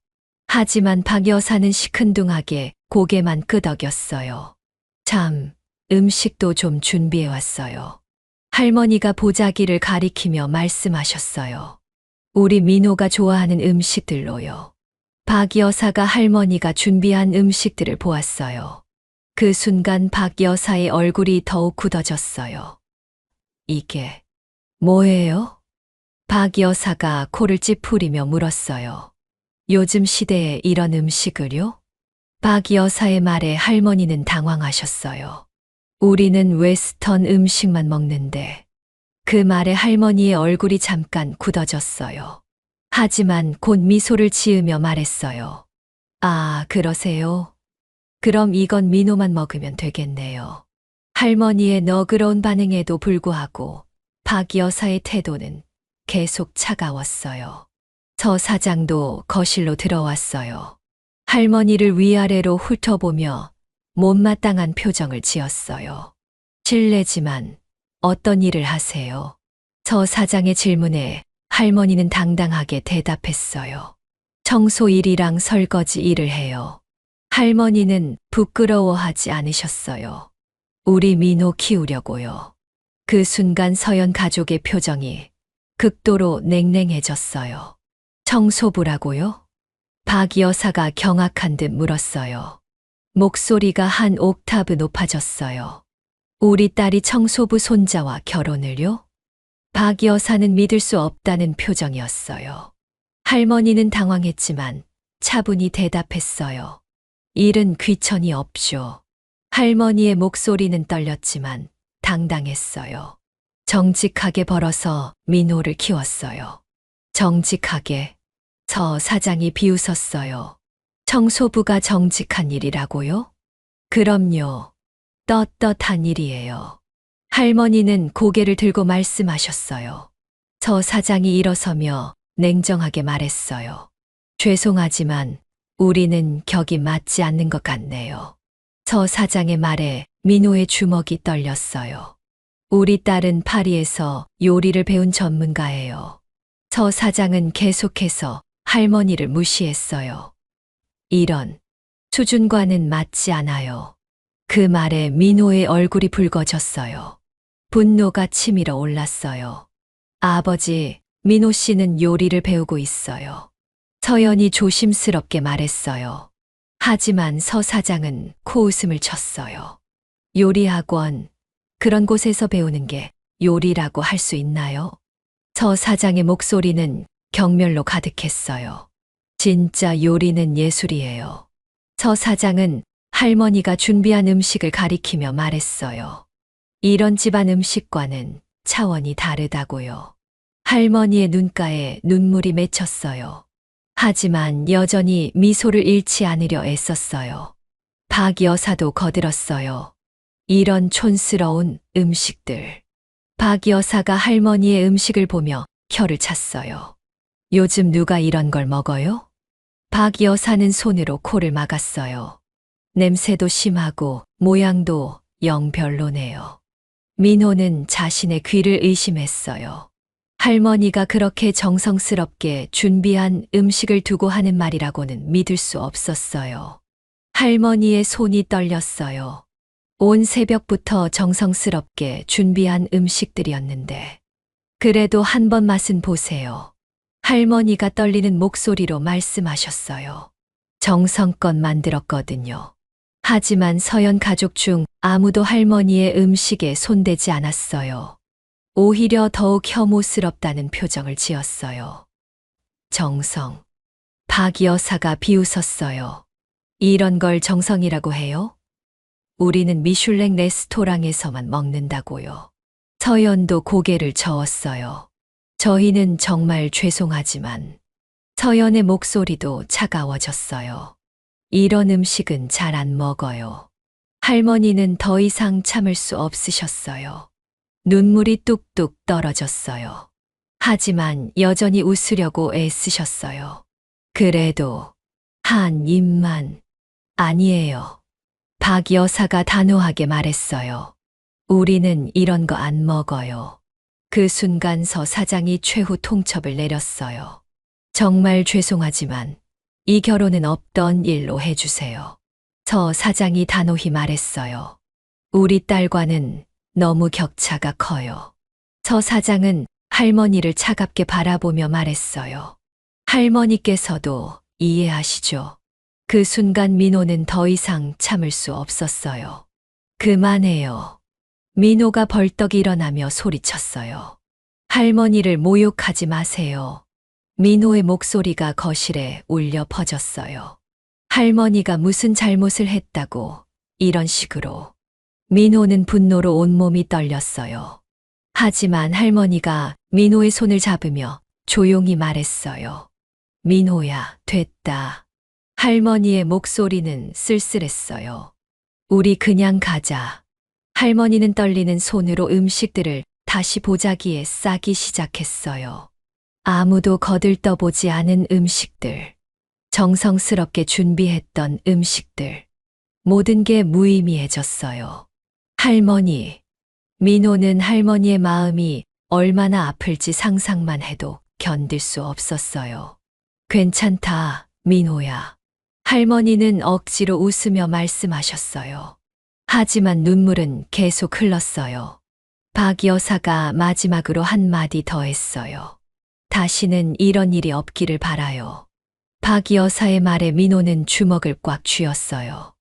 하지만 박 여사는 시큰둥하게 고개만 끄덕였어요. 참, 음식도 좀 준비해 왔어요. 할머니가 보자기를 가리키며 말씀하셨어요. 우리 민호가 좋아하는 음식들로요. 박 여사가 할머니가 준비한 음식들을 보았어요. 그 순간 박 여사의 얼굴이 더욱 굳어졌어요. 이게 뭐예요? 박 여사가 코를 찌푸리며 물었어요. 요즘 시대에 이런 음식을요? 박 여사의 말에 할머니는 당황하셨어요. 우리는 웨스턴 음식만 먹는데. 그 말에 할머니의 얼굴이 잠깐 굳어졌어요. 하지만 곧 미소를 지으며 말했어요. 아, 그러세요? 그럼 이건 민호만 먹으면 되겠네요. 할머니의 너그러운 반응에도 불구하고 박 여사의 태도는 계속 차가웠어요. 서 사장도 거실로 들어왔어요. 할머니를 위아래로 훑어보며 못마땅한 표정을 지었어요. 실례지만 어떤 일을 하세요? 서 사장의 질문에 할머니는 당당하게 대답했어요. 청소 일이랑 설거지 일을 해요. 할머니는 부끄러워하지 않으셨어요. 우리 민호 키우려고요. 그 순간 서연 가족의 표정이 극도로 냉랭해졌어요. 청소부라고요? 박 여사가 경악한 듯 물었어요. 목소리가 한 옥타브 높아졌어요. 우리 딸이 청소부 손자와 결혼을요? 박 여사는 믿을 수 없다는 표정이었어요. 할머니는 당황했지만 차분히 대답했어요. 일은 귀천이 없쇼. 할머니의 목소리는 떨렸지만 당당했어요. 정직하게 벌어서 민호를 키웠어요. 정직하게. 서 사장이 비웃었어요. 청소부가 정직한 일이라고요? 그럼요. 떳떳한 일이에요. 할머니는 고개를 들고 말씀하셨어요. 서 사장이 일어서며 냉정하게 말했어요. 죄송하지만 우리는 격이 맞지 않는 것 같네요. 서 사장의 말에 민호의 주먹이 떨렸어요. 우리 딸은 파리에서 요리를 배운 전문가예요. 서 사장은 계속해서 할머니를 무시했어요. 이런 수준과는 맞지 않아요. 그 말에 민호의 얼굴이 붉어졌어요. 분노가 치밀어 올랐어요. 아버지, 민호 씨는 요리를 배우고 있어요. 서연이 조심스럽게 말했어요. 하지만 서 사장은 코웃음을 쳤어요. 요리학원, 그런 곳에서 배우는 게 요리라고 할 수 있나요? 서 사장의 목소리는 경멸로 가득했어요. 진짜 요리는 예술이에요. 서 사장은 할머니가 준비한 음식을 가리키며 말했어요. 이런 집안 음식과는 차원이 다르다고요. 할머니의 눈가에 눈물이 맺혔어요. 하지만 여전히 미소를 잃지 않으려 애썼어요. 박 여사도 거들었어요. 이런 촌스러운 음식들. 박 여사가 할머니의 음식을 보며 혀를 찼어요. 요즘 누가 이런 걸 먹어요? 박 여사는 손으로 코를 막았어요. 냄새도 심하고 모양도 영 별로네요. 민호는 자신의 귀를 의심했어요. 할머니가 그렇게 정성스럽게 준비한 음식을 두고 하는 말이라고는 믿을 수 없었어요. 할머니의 손이 떨렸어요. 온 새벽부터 정성스럽게 준비한 음식들이었는데. 그래도 한번 맛은 보세요. 할머니가 떨리는 목소리로 말씀하셨어요. 정성껏 만들었거든요. 하지만 서연 가족 중 아무도 할머니의 음식에 손대지 않았어요. 오히려 더욱 혐오스럽다는 표정을 지었어요. 정성. 박 여사가 비웃었어요. 이런 걸 정성이라고 해요? 우리는 미슐랭 레스토랑에서만 먹는다고요. 서연도 고개를 저었어요. 저희는 정말 죄송하지만 서연의 목소리도 차가워졌어요. 이런 음식은 잘 안 먹어요. 할머니는 더 이상 참을 수 없으셨어요. 눈물이 뚝뚝 떨어졌어요. 하지만 여전히 웃으려고 애쓰셨어요. 그래도 한 입만. 아니에요. 박 여사가 단호하게 말했어요. 우리는 이런 거 안 먹어요. 그 순간 서 사장이 최후 통첩을 내렸어요. 정말 죄송하지만 이 결혼은 없던 일로 해주세요. 서 사장이 단호히 말했어요. 우리 딸과는 너무 격차가 커요. 서 사장은 할머니를 차갑게 바라보며 말했어요. 할머니께서도 이해하시죠? 그 순간 민호는 더 이상 참을 수 없었어요. 그만해요. 민호가 벌떡 일어나며 소리쳤어요. 할머니를 모욕하지 마세요. 민호의 목소리가 거실에 울려 퍼졌어요. 할머니가 무슨 잘못을 했다고 이런 식으로. 민호는 분노로 온몸이 떨렸어요. 하지만 할머니가 민호의 손을 잡으며 조용히 말했어요. 민호야, 됐다. 할머니의 목소리는 쓸쓸했어요. 우리 그냥 가자. 할머니는 떨리는 손으로 음식들을 다시 보자기에 싸기 시작했어요. 아무도 거들떠보지 않은 음식들. 정성스럽게 준비했던 음식들. 모든 게 무의미해졌어요. 할머니. 민호는 할머니의 마음이 얼마나 아플지 상상만 해도 견딜 수 없었어요. 괜찮다, 민호야. 할머니는 억지로 웃으며 말씀하셨어요. 하지만 눈물은 계속 흘렀어요. 박 여사가 마지막으로 한마디 더 했어요. 다시는 이런 일이 없기를 바라요. 박 여사의 말에 민호는 주먹을 꽉 쥐었어요.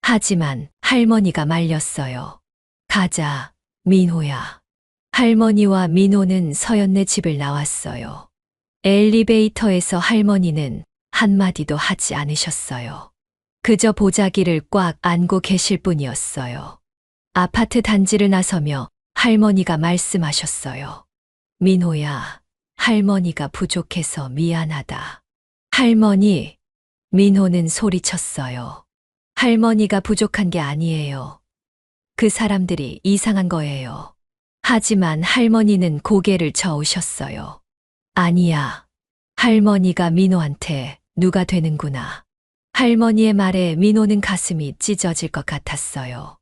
하지만 할머니가 말렸어요. 가자, 민호야. 할머니와 민호는 서연네 집을 나왔어요. 엘리베이터에서 할머니는 한마디도 하지 않으셨어요. 그저 보자기를 꽉 안고 계실 뿐이었어요. 아파트 단지를 나서며 할머니가 말씀하셨어요. 민호야, 할머니가 부족해서 미안하다. 할머니, 민호는 소리쳤어요. 할머니가 부족한 게 아니에요. 그 사람들이 이상한 거예요. 하지만 할머니는 고개를 저으셨어요. 아니야. 할머니가 민호한테 누가 되는구나. 할머니의 말에 민호는 가슴이 찢어질 것 같았어요.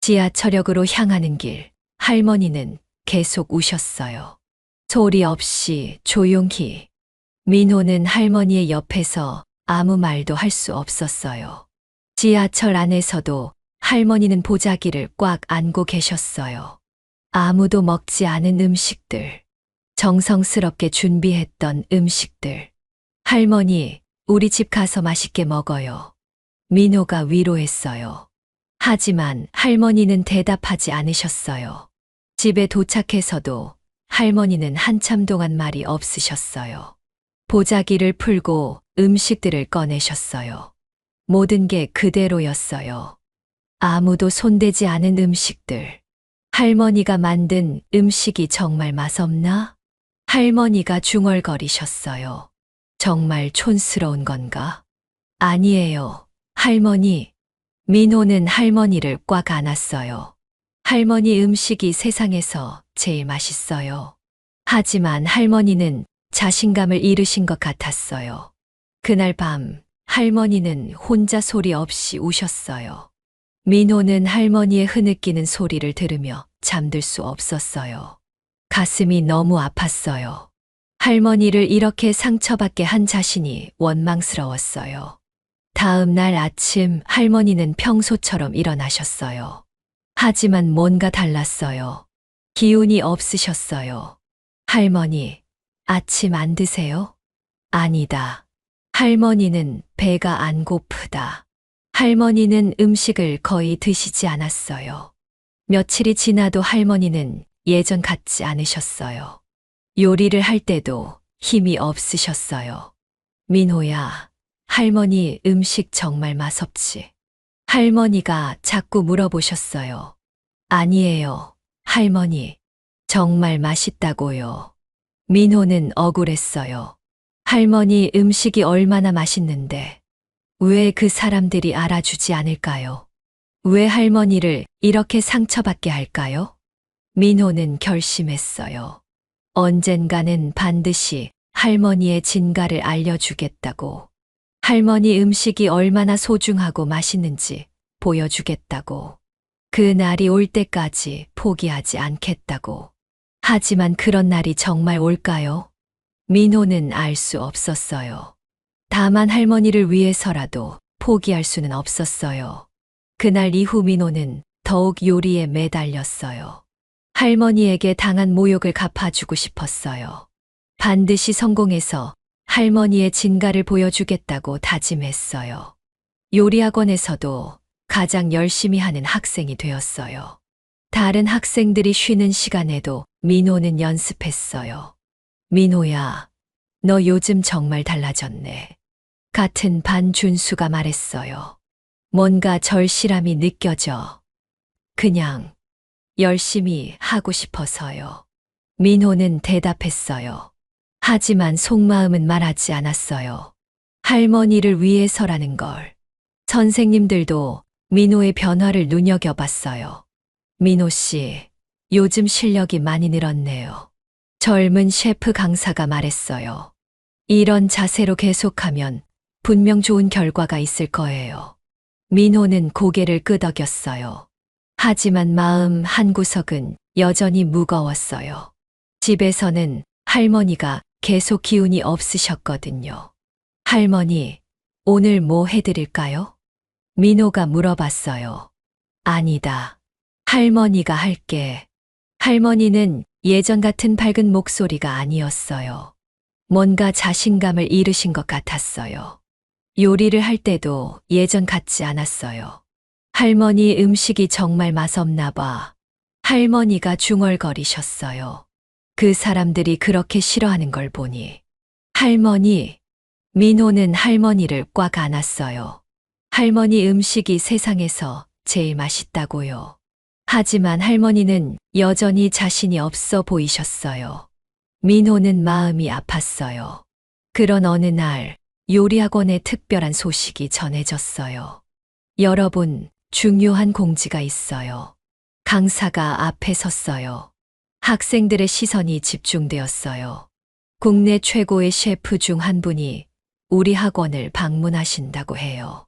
지하철역으로 향하는 길, 할머니는 계속 우셨어요. 소리 없이 조용히. 민호는 할머니의 옆에서 아무 말도 할 수 없었어요. 지하철 안에서도 할머니는 보자기를 꽉 안고 계셨어요. 아무도 먹지 않은 음식들. 정성스럽게 준비했던 음식들. 할머니, 우리 집 가서 맛있게 먹어요. 민호가 위로했어요. 하지만 할머니는 대답하지 않으셨어요. 집에 도착해서도 할머니는 한참 동안 말이 없으셨어요. 보자기를 풀고 음식들을 꺼내셨어요. 모든 게 그대로였어요. 아무도 손대지 않은 음식들. 할머니가 만든 음식이 정말 맛없나? 할머니가 중얼거리셨어요. 정말 촌스러운 건가? 아니에요, 할머니. 민호는 할머니를 꽉 안았어요. 할머니 음식이 세상에서 제일 맛있어요. 하지만 할머니는 자신감을 잃으신 것 같았어요. 그날 밤 할머니는 혼자 소리 없이 우셨어요. 민호는 할머니의 흐느끼는 소리를 들으며 잠들 수 없었어요. 가슴이 너무 아팠어요. 할머니를 이렇게 상처받게 한 자신이 원망스러웠어요. 다음 날 아침 할머니는 평소처럼 일어나셨어요. 하지만 뭔가 달랐어요. 기운이 없으셨어요. 할머니, 아침 안 드세요? 아니다. 할머니는 배가 안 고프다. 할머니는 음식을 거의 드시지 않았어요. 며칠이 지나도 할머니는 예전 같지 않으셨어요. 요리를 할 때도 힘이 없으셨어요. 민호야, 할머니 음식 정말 맛없지? 할머니가 자꾸 물어보셨어요. 아니에요, 할머니. 정말 맛있다고요. 민호는 억울했어요. 할머니 음식이 얼마나 맛있는데 왜 그 사람들이 알아주지 않을까요? 왜 할머니를 이렇게 상처받게 할까요? 민호는 결심했어요. 언젠가는 반드시 할머니의 진가를 알려주겠다고. 할머니 음식이 얼마나 소중하고 맛있는지 보여주겠다고. 그 날이 올 때까지 포기하지 않겠다고. 하지만 그런 날이 정말 올까요? 민호는 알 수 없었어요. 다만 할머니를 위해서라도 포기할 수는 없었어요. 그날 이후 민호는 더욱 요리에 매달렸어요. 할머니에게 당한 모욕을 갚아주고 싶었어요. 반드시 성공해서 할머니의 진가를 보여주겠다고 다짐했어요. 요리학원에서도 가장 열심히 하는 학생이 되었어요. 다른 학생들이 쉬는 시간에도 민호는 연습했어요. 민호야, 너 요즘 정말 달라졌네. 같은 반 준수가 말했어요. 뭔가 절실함이 느껴져. 그냥 열심히 하고 싶어서요. 민호는 대답했어요. 하지만 속마음은 말하지 않았어요. 할머니를 위해서라는 걸. 선생님들도 민호의 변화를 눈여겨봤어요. 민호 씨, 요즘 실력이 많이 늘었네요. 젊은 셰프 강사가 말했어요. 이런 자세로 계속하면 분명 좋은 결과가 있을 거예요. 민호는 고개를 끄덕였어요. 하지만 마음 한구석은 여전히 무거웠어요. 집에서는 할머니가 계속 기운이 없으셨거든요. 할머니, 오늘 뭐 해드릴까요? 민호가 물어봤어요. 아니다. 할머니가 할게. 할머니는 예전 같은 밝은 목소리가 아니었어요. 뭔가 자신감을 잃으신 것 같았어요. 요리를 할 때도 예전 같지 않았어요. 할머니 음식이 정말 맛없나 봐. 할머니가 중얼거리셨어요. 그 사람들이 그렇게 싫어하는 걸 보니. 할머니, 민호는 할머니를 꽉 안았어요. 할머니 음식이 세상에서 제일 맛있다고요. 하지만 할머니는 여전히 자신이 없어 보이셨어요. 민호는 마음이 아팠어요. 그런 어느 날 요리학원에 특별한 소식이 전해졌어요. 여러분, 중요한 공지가 있어요. 강사가 앞에 섰어요. 학생들의 시선이 집중되었어요. 국내 최고의 셰프 중 한 분이 우리 학원을 방문하신다고 해요.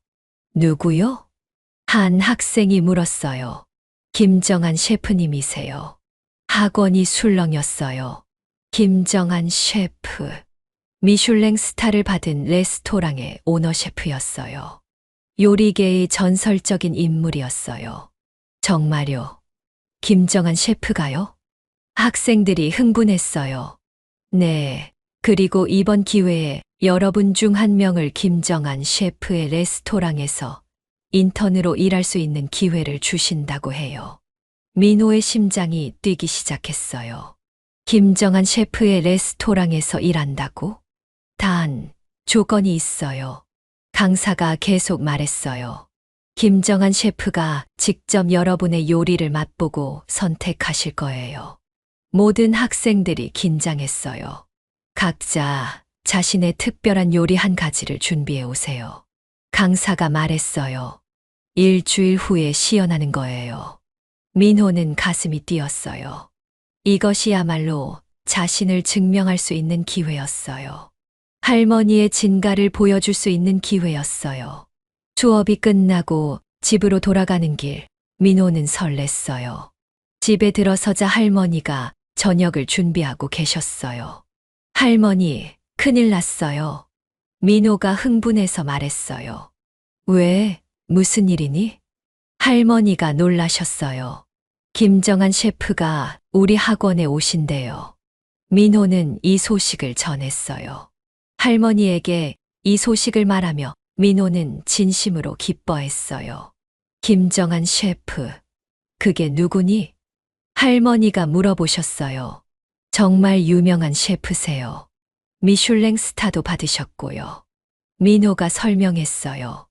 누구요? 한 학생이 물었어요. 김정한 셰프님이세요. 학원이 술렁였어요. 김정한 셰프. 미슐랭 스타를 받은 레스토랑의 오너 셰프였어요. 요리계의 전설적인 인물이었어요. 정말요? 김정한 셰프가요? 학생들이 흥분했어요. 네. 그리고 이번 기회에 여러분 중 한 명을 김정한 셰프의 레스토랑에서 인턴으로 일할 수 있는 기회를 주신다고 해요. 민호의 심장이 뛰기 시작했어요. 김정한 셰프의 레스토랑에서 일한다고? 단, 조건이 있어요. 강사가 계속 말했어요. 김정한 셰프가 직접 여러분의 요리를 맛보고 선택하실 거예요. 모든 학생들이 긴장했어요. 각자 자신의 특별한 요리 한 가지를 준비해 오세요. 강사가 말했어요. 일주일 후에 시연하는 거예요. 민호는 가슴이 뛰었어요. 이것이야말로 자신을 증명할 수 있는 기회였어요. 할머니의 진가를 보여줄 수 있는 기회였어요. 수업이 끝나고 집으로 돌아가는 길, 민호는 설렜어요. 집에 들어서자 할머니가 저녁을 준비하고 계셨어요. 할머니, 큰일 났어요. 민호가 흥분해서 말했어요. 왜? 무슨 일이니? 할머니가 놀라셨어요. 김정한 셰프가 우리 학원에 오신대요. 민호는 이 소식을 전했어요. 할머니에게 이 소식을 말하며 민호는 진심으로 기뻐했어요. 김정한 셰프, 그게 누구니? 할머니가 물어보셨어요. 정말 유명한 셰프세요. 미슐랭 스타도 받으셨고요. 민호가 설명했어요.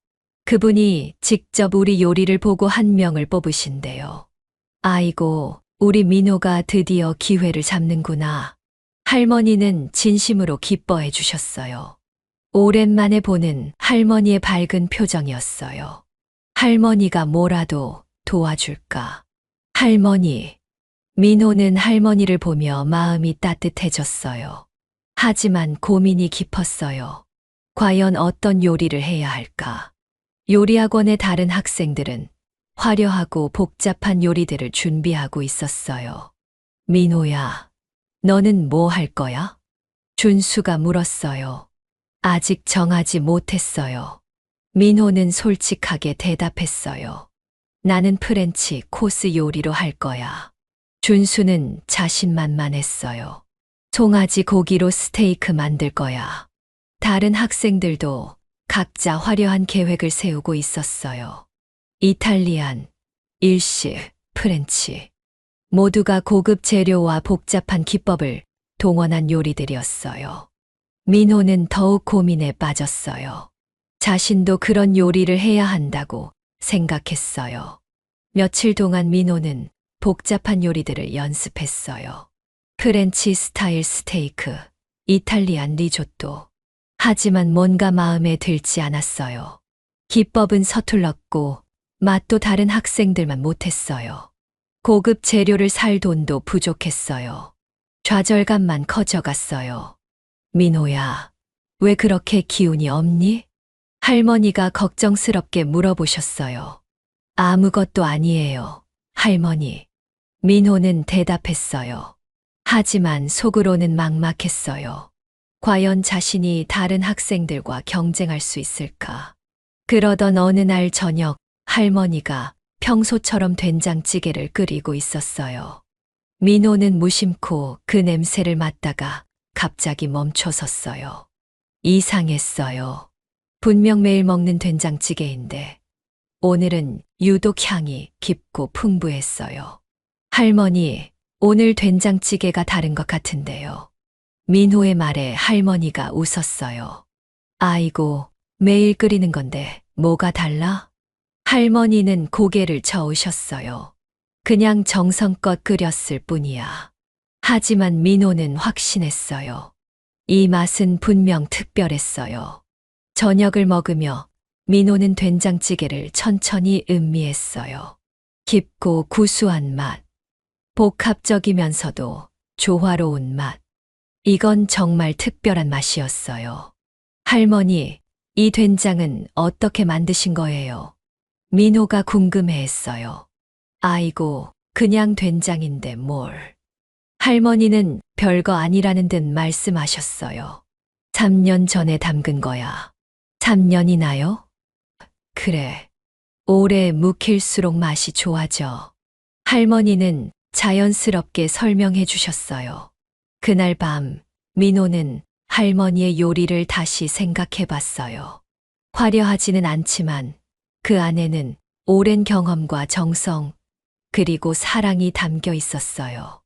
그분이 직접 우리 요리를 보고 한 명을 뽑으신대요. 아이고, 우리 민호가 드디어 기회를 잡는구나. 할머니는 진심으로 기뻐해 주셨어요. 오랜만에 보는 할머니의 밝은 표정이었어요. 할머니가 뭐라도 도와줄까? 할머니. 민호는 할머니를 보며 마음이 따뜻해졌어요. 하지만 고민이 깊었어요. 과연 어떤 요리를 해야 할까? 요리학원의 다른 학생들은 화려하고 복잡한 요리들을 준비하고 있었어요. 민호야, 너는 뭐 할 거야? 준수가 물었어요. 아직 정하지 못했어요. 민호는 솔직하게 대답했어요. 나는 프렌치 코스 요리로 할 거야. 준수는 자신만만했어요. 송아지 고기로 스테이크 만들 거야. 다른 학생들도 각자 화려한 계획을 세우고 있었어요. 이탈리안, 일식, 프렌치. 모두가 고급 재료와 복잡한 기법을 동원한 요리들이었어요. 민호는 더욱 고민에 빠졌어요. 자신도 그런 요리를 해야 한다고 생각했어요. 며칠 동안 민호는 복잡한 요리들을 연습했어요. 프렌치 스타일 스테이크, 이탈리안 리조또. 하지만 뭔가 마음에 들지 않았어요. 기법은 서툴렀고 맛도 다른 학생들만 못했어요. 고급 재료를 살 돈도 부족했어요. 좌절감만 커져갔어요. 민호야, 왜 그렇게 기운이 없니? 할머니가 걱정스럽게 물어보셨어요. 아무것도 아니에요, 할머니. 민호는 대답했어요. 하지만 속으로는 막막했어요. 과연 자신이 다른 학생들과 경쟁할 수 있을까? 그러던 어느 날 저녁, 할머니가 평소처럼 된장찌개를 끓이고 있었어요. 민호는 무심코 그 냄새를 맡다가 갑자기 멈춰섰어요. 이상했어요. 분명 매일 먹는 된장찌개인데 오늘은 유독 향이 깊고 풍부했어요. 할머니, 오늘 된장찌개가 다른 것 같은데요. 민호의 말에 할머니가 웃었어요. 아이고, 매일 끓이는 건데 뭐가 달라? 할머니는 고개를 저으셨어요. 그냥 정성껏 끓였을 뿐이야. 하지만 민호는 확신했어요. 이 맛은 분명 특별했어요. 저녁을 먹으며 민호는 된장찌개를 천천히 음미했어요. 깊고 구수한 맛, 복합적이면서도 조화로운 맛. 이건 정말 특별한 맛이었어요. 할머니, 이 된장은 어떻게 만드신 거예요? 민호가 궁금해했어요. 아이고, 그냥 된장인데 뭘. 할머니는 별거 아니라는 듯 말씀하셨어요. 3년 전에 담근 거야. 3년이나요? 그래. 오래 묵힐수록 맛이 좋아져. 할머니는 자연스럽게 설명해 주셨어요. 그날 밤, 민호는 할머니의 요리를 다시 생각해 봤어요. 화려하지는 않지만 그 안에는 오랜 경험과 정성, 그리고 사랑이 담겨 있었어요.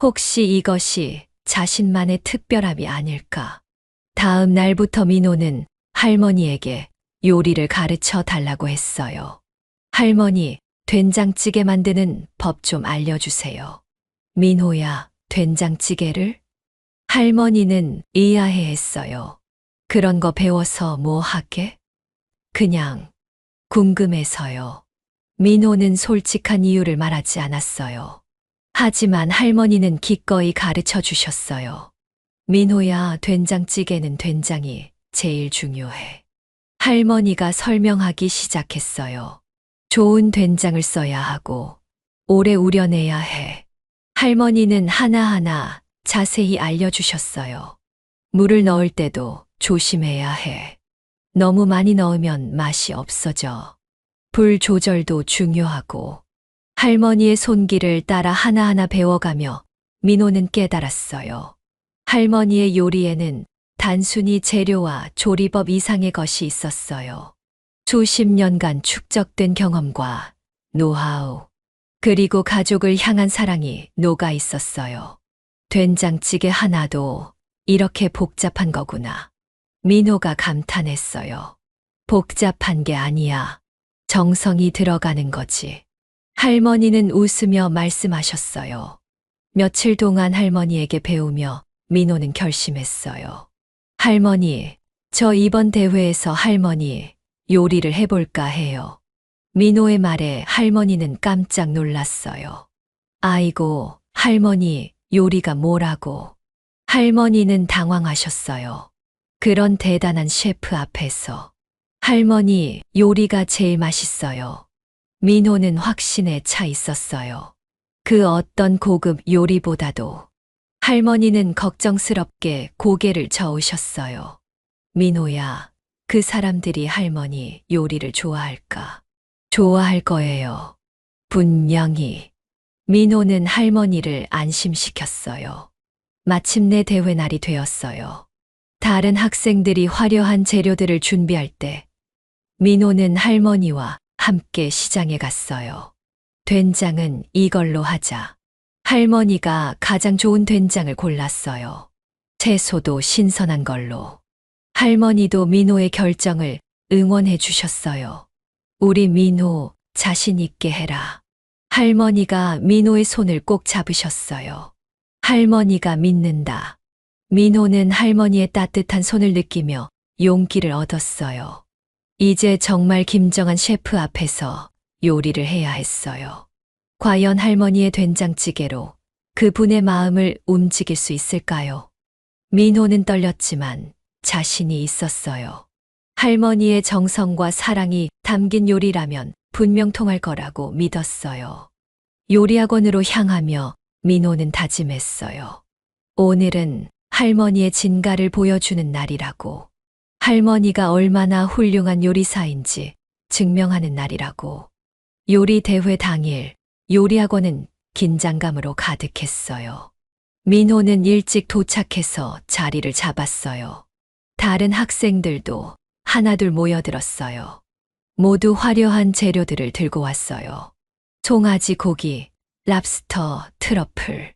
혹시 이것이 자신만의 특별함이 아닐까? 다음 날부터 민호는 할머니에게 요리를 가르쳐 달라고 했어요. 할머니, 된장찌개 만드는 법 좀 알려주세요. 민호야, 된장찌개를? 할머니는 의아해했어요. 그런 거 배워서 뭐 하게? 그냥 궁금해서요. 민호는 솔직한 이유를 말하지 않았어요. 하지만 할머니는 기꺼이 가르쳐 주셨어요. 민호야, 된장찌개는 된장이 제일 중요해. 할머니가 설명하기 시작했어요. 좋은 된장을 써야 하고 오래 우려내야 해. 할머니는 하나하나 자세히 알려주셨어요. 물을 넣을 때도 조심해야 해. 너무 많이 넣으면 맛이 없어져. 불 조절도 중요하고. 할머니의 손길을 따라 하나하나 배워가며 민호는 깨달았어요. 할머니의 요리에는 단순히 재료와 조리법 이상의 것이 있었어요. 수십 년간 축적된 경험과 노하우, 그리고 가족을 향한 사랑이 녹아 있었어요. 된장찌개 하나도 이렇게 복잡한 거구나. 민호가 감탄했어요. 복잡한 게 아니야. 정성이 들어가는 거지. 할머니는 웃으며 말씀하셨어요. 며칠 동안 할머니에게 배우며 민호는 결심했어요. 할머니, 저 이번 대회에서 할머니 요리를 해볼까 해요. 민호의 말에 할머니는 깜짝 놀랐어요. 아이고, 할머니, 요리가 뭐라고. 할머니는 당황하셨어요. 그런 대단한 셰프 앞에서. 할머니, 요리가 제일 맛있어요. 민호는 확신에 차 있었어요. 그 어떤 고급 요리보다도. 할머니는 걱정스럽게 고개를 저으셨어요. 민호야, 그 사람들이 할머니 요리를 좋아할까? 좋아할 거예요. 분명히. 민호는 할머니를 안심시켰어요. 마침내 대회 날이 되었어요. 다른 학생들이 화려한 재료들을 준비할 때 민호는 할머니와 함께 시장에 갔어요. 된장은 이걸로 하자. 할머니가 가장 좋은 된장을 골랐어요. 채소도 신선한 걸로. 할머니도 민호의 결정을 응원해 주셨어요. 우리 민호 자신 있게 해라. 할머니가 민호의 손을 꼭 잡으셨어요. 할머니가 믿는다. 민호는 할머니의 따뜻한 손을 느끼며 용기를 얻었어요. 이제 정말 김정한 셰프 앞에서 요리를 해야 했어요. 과연 할머니의 된장찌개로 그분의 마음을 움직일 수 있을까요? 민호는 떨렸지만 자신이 있었어요. 할머니의 정성과 사랑이 담긴 요리라면 분명 통할 거라고 믿었어요. 요리학원으로 향하며 민호는 다짐했어요. 오늘은 할머니의 진가를 보여주는 날이라고. 할머니가 얼마나 훌륭한 요리사인지 증명하는 날이라고. 요리 대회 당일 요리학원은 긴장감으로 가득했어요. 민호는 일찍 도착해서 자리를 잡았어요. 다른 학생들도 하나둘 모여들었어요. 모두 화려한 재료들을 들고 왔어요. 송아지 고기, 랍스터, 트러플.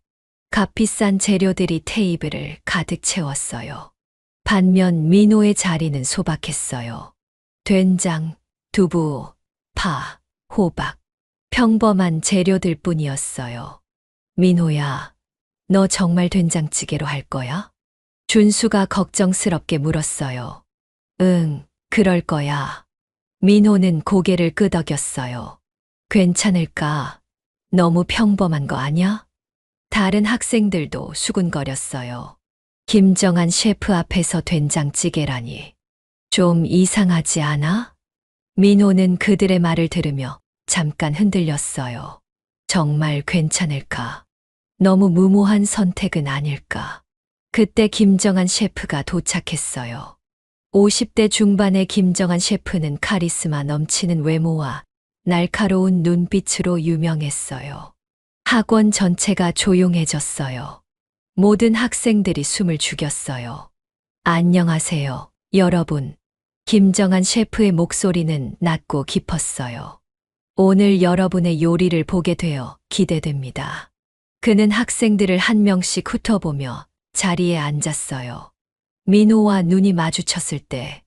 값비싼 재료들이 테이블을 가득 채웠어요. 반면 민호의 자리는 소박했어요. 된장, 두부, 파, 호박. 평범한 재료들 뿐이었어요. 민호야, 너 정말 된장찌개로 할 거야? 준수가 걱정스럽게 물었어요. 응, 그럴 거야. 민호는 고개를 끄덕였어요. 괜찮을까? 너무 평범한 거 아냐? 다른 학생들도 수군거렸어요. 김정한 셰프 앞에서 된장찌개라니. 좀 이상하지 않아? 민호는 그들의 말을 들으며 잠깐 흔들렸어요. 정말 괜찮을까? 너무 무모한 선택은 아닐까? 그때 김정한 셰프가 도착했어요. 50대 중반의 김정한 셰프는 카리스마 넘치는 외모와 날카로운 눈빛으로 유명했어요. 학원 전체가 조용해졌어요. 모든 학생들이 숨을 죽였어요. 안녕하세요, 여러분. 김정한 셰프의 목소리는 낮고 깊었어요. 오늘 여러분의 요리를 보게 되어 기대됩니다. 그는 학생들을 한 명씩 훑어보며 자리에 앉았어요. 민호와 눈이 마주쳤을 때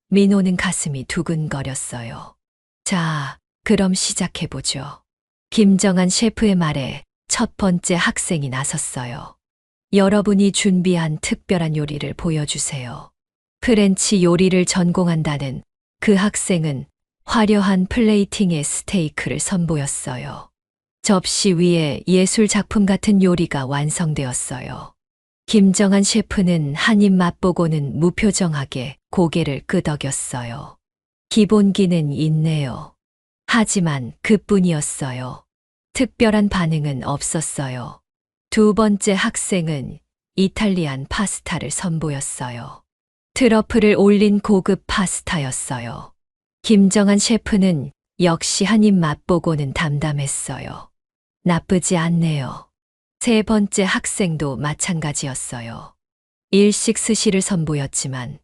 민호는 가슴이 두근거렸어요. 자, 그럼 시작해보죠. 김정한 셰프의 말에 첫 번째 학생이 나섰어요. 여러분이 준비한 특별한 요리를 보여주세요. 프렌치 요리를 전공한다는 그 학생은 화려한 플레이팅의 스테이크를 선보였어요. 접시 위에 예술 작품 같은 요리가 완성되었어요. 김정한 셰프는 한 입 맛보고는 무표정하게 고개를 끄덕였어요. 기본기는 있네요. 하지만 그뿐이었어요. 특별한 반응은 없었어요. 두 번째 학생은 이탈리안 파스타를 선보였어요. 트러플을 올린 고급 파스타였어요. 김정한 셰프는 역시 한 입 맛보고는 담담했어요. 나쁘지 않네요. 세 번째 학생도 마찬가지였어요. 일식 스시를 선보였지만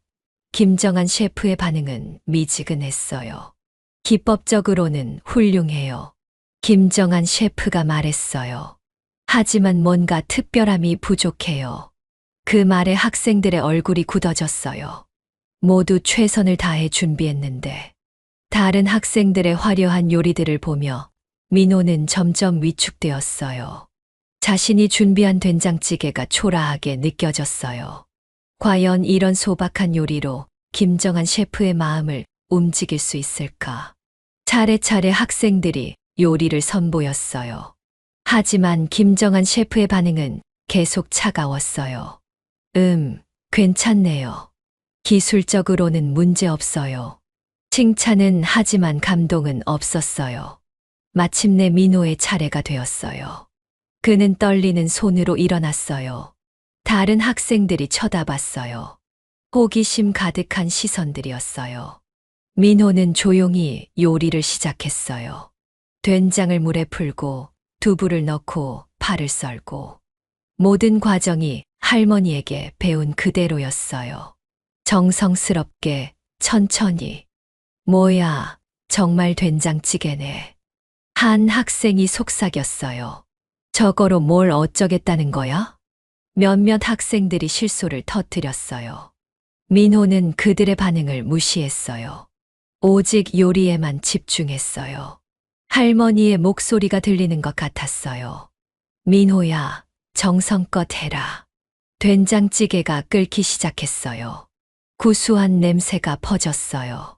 김정한 셰프의 반응은 미지근했어요. 기법적으로는 훌륭해요. 김정한 셰프가 말했어요. 하지만 뭔가 특별함이 부족해요. 그 말에 학생들의 얼굴이 굳어졌어요. 모두 최선을 다해 준비했는데 다른 학생들의 화려한 요리들을 보며 민호는 점점 위축되었어요. 자신이 준비한 된장찌개가 초라하게 느껴졌어요. 과연 이런 소박한 요리로 김정한 셰프의 마음을 움직일 수 있을까? 차례차례 학생들이 요리를 선보였어요. 하지만 김정한 셰프의 반응은 계속 차가웠어요. 괜찮네요. 기술적으로는 문제 없어요. 칭찬은 하지만 감동은 없었어요. 마침내 민호의 차례가 되었어요. 그는 떨리는 손으로 일어났어요. 다른 학생들이 쳐다봤어요. 호기심 가득한 시선들이었어요. 민호는 조용히 요리를 시작했어요. 된장을 물에 풀고 두부를 넣고 파를 썰고 모든 과정이 할머니에게 배운 그대로였어요. 정성스럽게 천천히. 뭐야, 정말 된장찌개네. 한 학생이 속삭였어요. 저거로 뭘 어쩌겠다는 거야? 몇몇 학생들이 실소를 터뜨렸어요. 민호는 그들의 반응을 무시했어요. 오직 요리에만 집중했어요. 할머니의 목소리가 들리는 것 같았어요. 민호야, 정성껏 해라. 된장찌개가 끓기 시작했어요. 구수한 냄새가 퍼졌어요.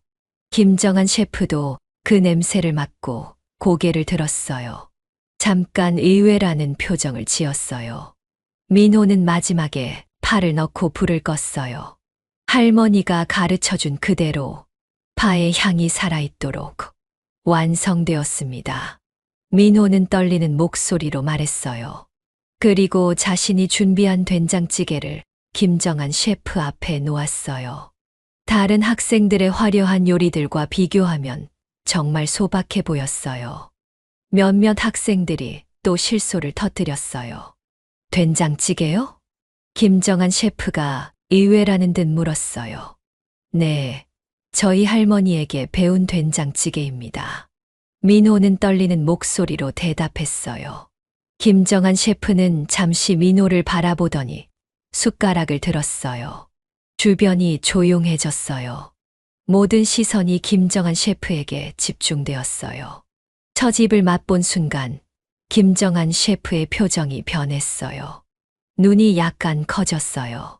김정한 셰프도 그 냄새를 맡고 고개를 들었어요. 잠깐 의외라는 표정을 지었어요. 민호는 마지막에 파를 넣고 불을 껐어요. 할머니가 가르쳐준 그대로 파의 향이 살아있도록 완성되었습니다. 민호는 떨리는 목소리로 말했어요. 그리고 자신이 준비한 된장찌개를 김정한 셰프 앞에 놓았어요. 다른 학생들의 화려한 요리들과 비교하면 정말 소박해 보였어요. 몇몇 학생들이 또 실소를 터뜨렸어요. 된장찌개요? 김정한 셰프가 의외라는 듯 물었어요. 네, 저희 할머니에게 배운 된장찌개입니다. 민호는 떨리는 목소리로 대답했어요. 김정한 셰프는 잠시 민호를 바라보더니 숟가락을 들었어요. 주변이 조용해졌어요. 모든 시선이 김정한 셰프에게 집중되었어요. 첫 입을 맛본 순간 김정한 셰프의 표정이 변했어요. 눈이 약간 커졌어요.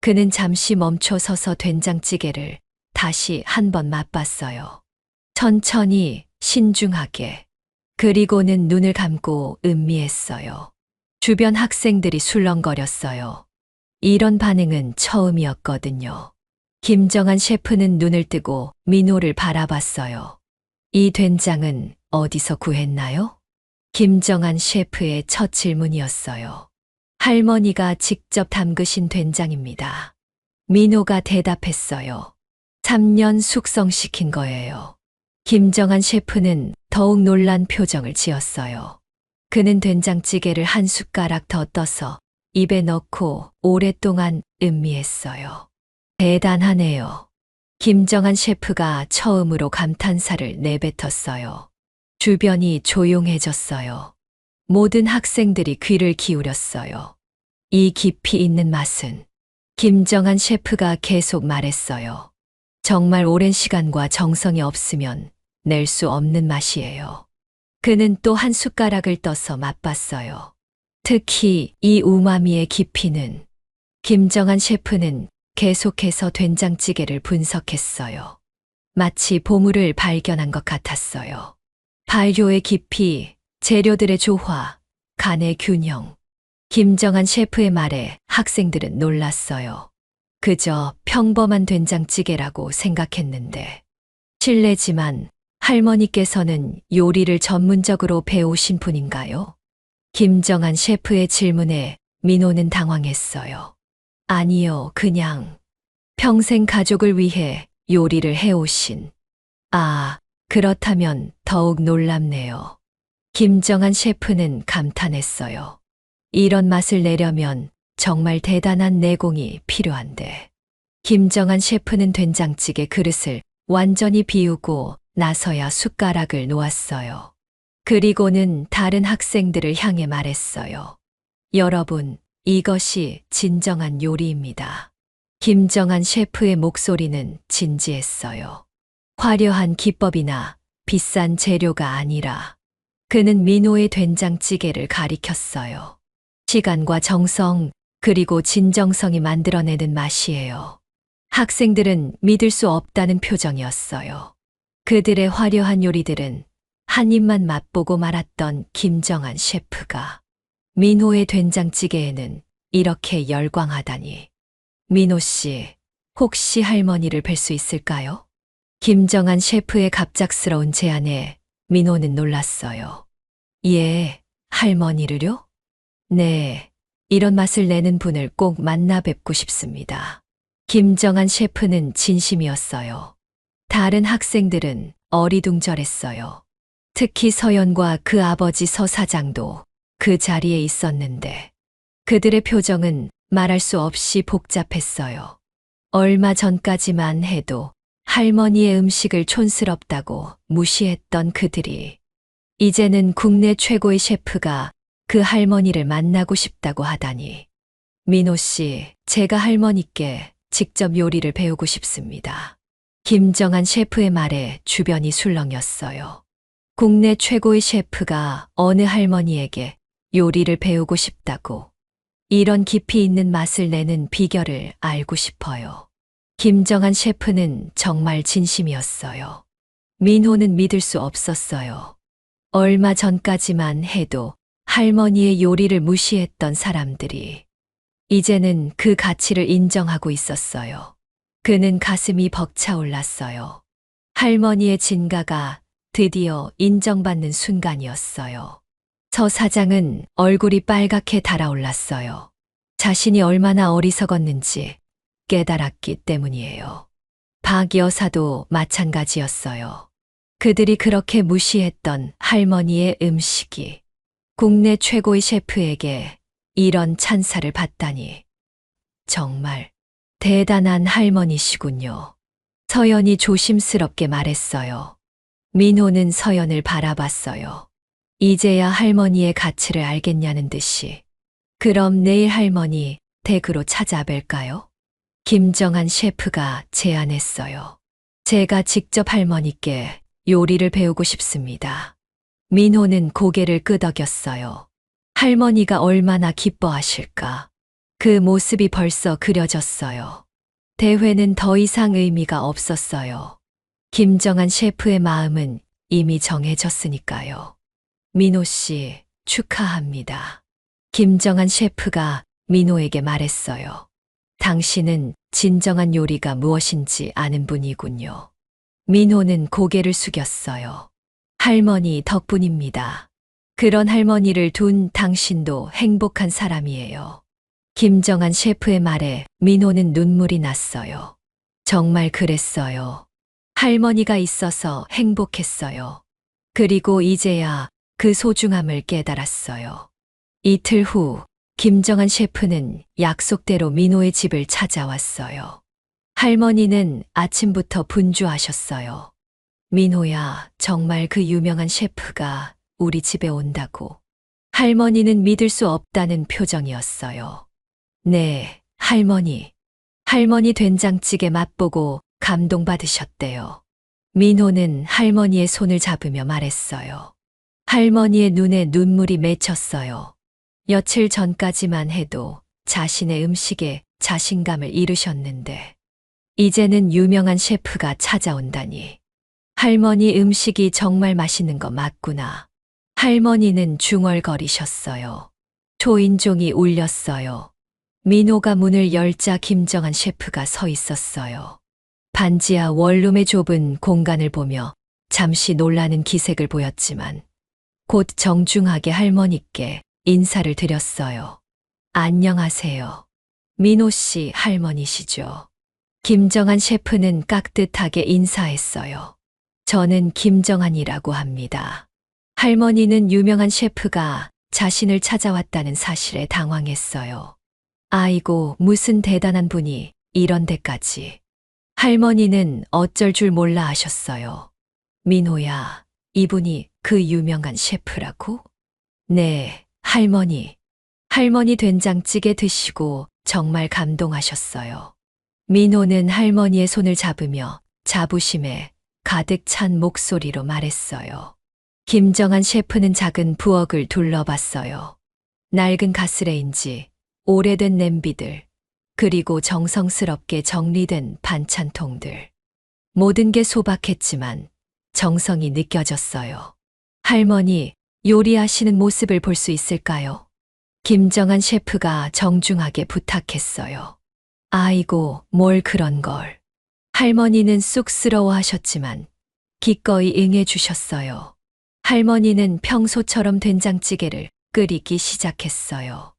그는 잠시 멈춰 서서 된장찌개를 다시 한 번 맛봤어요. 천천히, 신중하게. 그리고는 눈을 감고 음미했어요. 주변 학생들이 술렁거렸어요. 이런 반응은 처음이었거든요. 김정한 셰프는 눈을 뜨고 민호를 바라봤어요. 이 된장은 어디서 구했나요? 김정한 셰프의 첫 질문이었어요. 할머니가 직접 담그신 된장입니다. 민호가 대답했어요. 3년 숙성시킨 거예요. 김정한 셰프는 더욱 놀란 표정을 지었어요. 그는 된장찌개를 한 숟가락 더 떠서 입에 넣고 오랫동안 음미했어요. 대단하네요. 김정한 셰프가 처음으로 감탄사를 내뱉었어요. 주변이 조용해졌어요. 모든 학생들이 귀를 기울였어요. 이 깊이 있는 맛은 김정한 셰프가 계속 말했어요. 정말 오랜 시간과 정성이 없으면 낼 수 없는 맛이에요. 그는 또 한 숟가락을 떠서 맛봤어요. 특히 이 우마미의 깊이는 김정한 셰프는 계속해서 된장찌개를 분석했어요. 마치 보물을 발견한 것 같았어요. 발효의 깊이, 재료들의 조화, 간의 균형. 김정한 셰프의 말에 학생들은 놀랐어요. 그저 평범한 된장찌개라고 생각했는데. 실례지만 할머니께서는 요리를 전문적으로 배우신 분인가요? 김정한 셰프의 질문에 민호는 당황했어요. 아니요, 그냥 평생 가족을 위해 요리를 해오신. 아, 그렇다면 더욱 놀랍네요. 김정한 셰프는 감탄했어요. 이런 맛을 내려면 정말 대단한 내공이 필요한데. 김정한 셰프는 된장찌개 그릇을 완전히 비우고 나서야 숟가락을 놓았어요. 그리고는 다른 학생들을 향해 말했어요. 여러분, 이것이 진정한 요리입니다. 김정한 셰프의 목소리는 진지했어요. 화려한 기법이나 비싼 재료가 아니라 그는 민호의 된장찌개를 가리켰어요. 시간과 정성, 그리고 진정성이 만들어내는 맛이에요. 학생들은 믿을 수 없다는 표정이었어요. 그들의 화려한 요리들은 한 입만 맛보고 말았던 김정한 셰프가 민호의 된장찌개에는 이렇게 열광하다니. 민호 씨, 혹시 할머니를 뵐 수 있을까요? 김정한 셰프의 갑작스러운 제안에 민호는 놀랐어요. 예, 할머니를요? 네, 이런 맛을 내는 분을 꼭 만나 뵙고 싶습니다. 김정한 셰프는 진심이었어요. 다른 학생들은 어리둥절했어요. 특히 서연과 그 아버지 서 사장도 그 자리에 있었는데 그들의 표정은 말할 수 없이 복잡했어요. 얼마 전까지만 해도 할머니의 음식을 촌스럽다고 무시했던 그들이 이제는 국내 최고의 셰프가 그 할머니를 만나고 싶다고 하다니. 민호 씨, 제가 할머니께 직접 요리를 배우고 싶습니다. 김정한 셰프의 말에 주변이 술렁였어요. 국내 최고의 셰프가 어느 할머니에게 요리를 배우고 싶다고. 이런 깊이 있는 맛을 내는 비결을 알고 싶어요. 김정한 셰프는 정말 진심이었어요. 민호는 믿을 수 없었어요. 얼마 전까지만 해도 할머니의 요리를 무시했던 사람들이 이제는 그 가치를 인정하고 있었어요. 그는 가슴이 벅차올랐어요. 할머니의 진가가 드디어 인정받는 순간이었어요. 서 사장은 얼굴이 빨갛게 달아올랐어요. 자신이 얼마나 어리석었는지 깨달았기 때문이에요. 박 여사도 마찬가지였어요. 그들이 그렇게 무시했던 할머니의 음식이 국내 최고의 셰프에게 이런 찬사를 받다니. 정말 대단한 할머니시군요. 서연이 조심스럽게 말했어요. 민호는 서연을 바라봤어요. 이제야 할머니의 가치를 알겠냐는 듯이. 그럼 내일 할머니 댁으로 찾아뵐까요? 김정한 셰프가 제안했어요. 제가 직접 할머니께 요리를 배우고 싶습니다. 민호는 고개를 끄덕였어요. 할머니가 얼마나 기뻐하실까. 그 모습이 벌써 그려졌어요. 대회는 더 이상 의미가 없었어요. 김정한 셰프의 마음은 이미 정해졌으니까요. 민호 씨, 축하합니다. 김정한 셰프가 민호에게 말했어요. 당신은 진정한 요리가 무엇인지 아는 분이군요. 민호는 고개를 숙였어요. 할머니 덕분입니다. 그런 할머니를 둔 당신도 행복한 사람이에요. 김정한 셰프의 말에 민호는 눈물이 났어요. 정말 그랬어요. 할머니가 있어서 행복했어요. 그리고 이제야 그 소중함을 깨달았어요. 이틀 후 김정한 셰프는 약속대로 민호의 집을 찾아왔어요. 할머니는 아침부터 분주하셨어요. 민호야, 정말 그 유명한 셰프가 우리 집에 온다고. 할머니는 믿을 수 없다는 표정이었어요. 네, 할머니. 할머니 된장찌개 맛보고 감동받으셨대요. 민호는 할머니의 손을 잡으며 말했어요. 할머니의 눈에 눈물이 맺혔어요. 며칠 전까지만 해도 자신의 음식에 자신감을 잃으셨는데 이제는 유명한 셰프가 찾아온다니. 할머니 음식이 정말 맛있는 거 맞구나. 할머니는 중얼거리셨어요. 초인종이 울렸어요. 민호가 문을 열자 김정한 셰프가 서 있었어요. 반지하 원룸의 좁은 공간을 보며 잠시 놀라는 기색을 보였지만 곧 정중하게 할머니께 인사를 드렸어요. 안녕하세요. 민호 씨 할머니시죠? 김정한 셰프는 깍듯하게 인사했어요. 저는 김정한이라고 합니다. 할머니는 유명한 셰프가 자신을 찾아왔다는 사실에 당황했어요. 아이고, 무슨 대단한 분이 이런 데까지. 할머니는 어쩔 줄 몰라 하셨어요. 민호야, 이분이 그 유명한 셰프라고? 네, 할머니. 할머니 된장찌개 드시고 정말 감동하셨어요. 민호는 할머니의 손을 잡으며 자부심에 가득 찬 목소리로 말했어요. 김정한 셰프는 작은 부엌을 둘러봤어요. 낡은 가스레인지, 오래된 냄비들, 그리고 정성스럽게 정리된 반찬통들. 모든 게 소박했지만 정성이 느껴졌어요. 할머니, 요리하시는 모습을 볼 수 있을까요? 김정한 셰프가 정중하게 부탁했어요. 아이고, 뭘 그런 걸. 할머니는 쑥스러워 하셨지만 기꺼이 응해 주셨어요. 할머니는 평소처럼 된장찌개를 끓이기 시작했어요.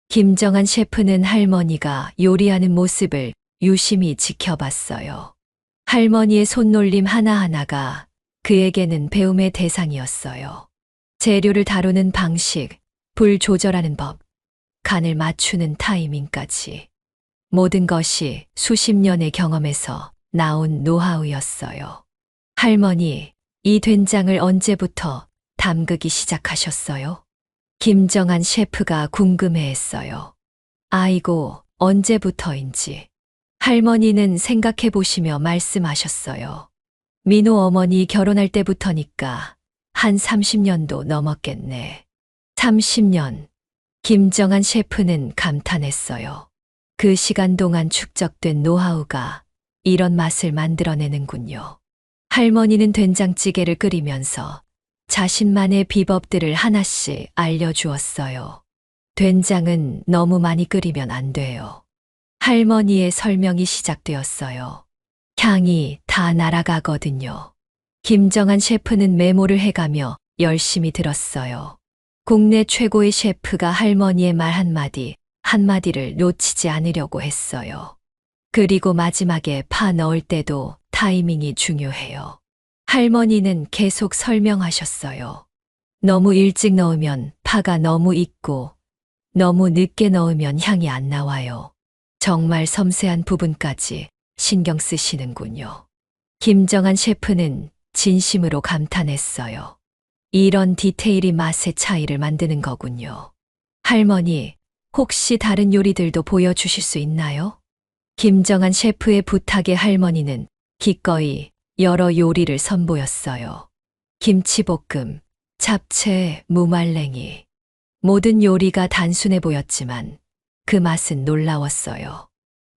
김정한 셰프는 할머니가 요리하는 모습을 유심히 지켜봤어요. 할머니의 손놀림 하나하나가 그에게는 배움의 대상이었어요. 재료를 다루는 방식, 불 조절하는 법, 간을 맞추는 타이밍까지. 모든 것이 수십 년의 경험에서 나온 노하우였어요. 할머니, 이 된장을 언제부터 담그기 시작하셨어요? 김정한 셰프가 궁금해했어요. 아이고, 언제부터인지. 할머니는 생각해 보시며 말씀하셨어요. 민호 어머니 결혼할 때부터니까 한 30년도 넘었겠네. 30년. 김정한 셰프는 감탄했어요. 그 시간 동안 축적된 노하우가 이런 맛을 만들어내는군요. 할머니는 된장찌개를 끓이면서 자신만의 비법들을 하나씩 알려주었어요. 된장은 너무 많이 끓이면 안 돼요. 할머니의 설명이 시작되었어요. 향이 다 날아가거든요. 김정한 셰프는 메모를 해가며 열심히 들었어요. 국내 최고의 셰프가 할머니의 말 한마디를 놓치지 않으려고 했어요. 그리고 마지막에 파 넣을 때도 타이밍이 중요해요. 할머니는 계속 설명하셨어요. 너무 일찍 넣으면 파가 너무 익고 너무 늦게 넣으면 향이 안 나와요. 정말 섬세한 부분까지 신경 쓰시는군요. 김정한 셰프는 진심으로 감탄했어요. 이런 디테일이 맛의 차이를 만드는 거군요. 할머니, 혹시 다른 요리들도 보여주실 수 있나요? 김정한 셰프의 부탁에 할머니는 기꺼이 여러 요리를 선보였어요. 김치볶음, 잡채, 무말랭이. 모든 요리가 단순해 보였지만 그 맛은 놀라웠어요.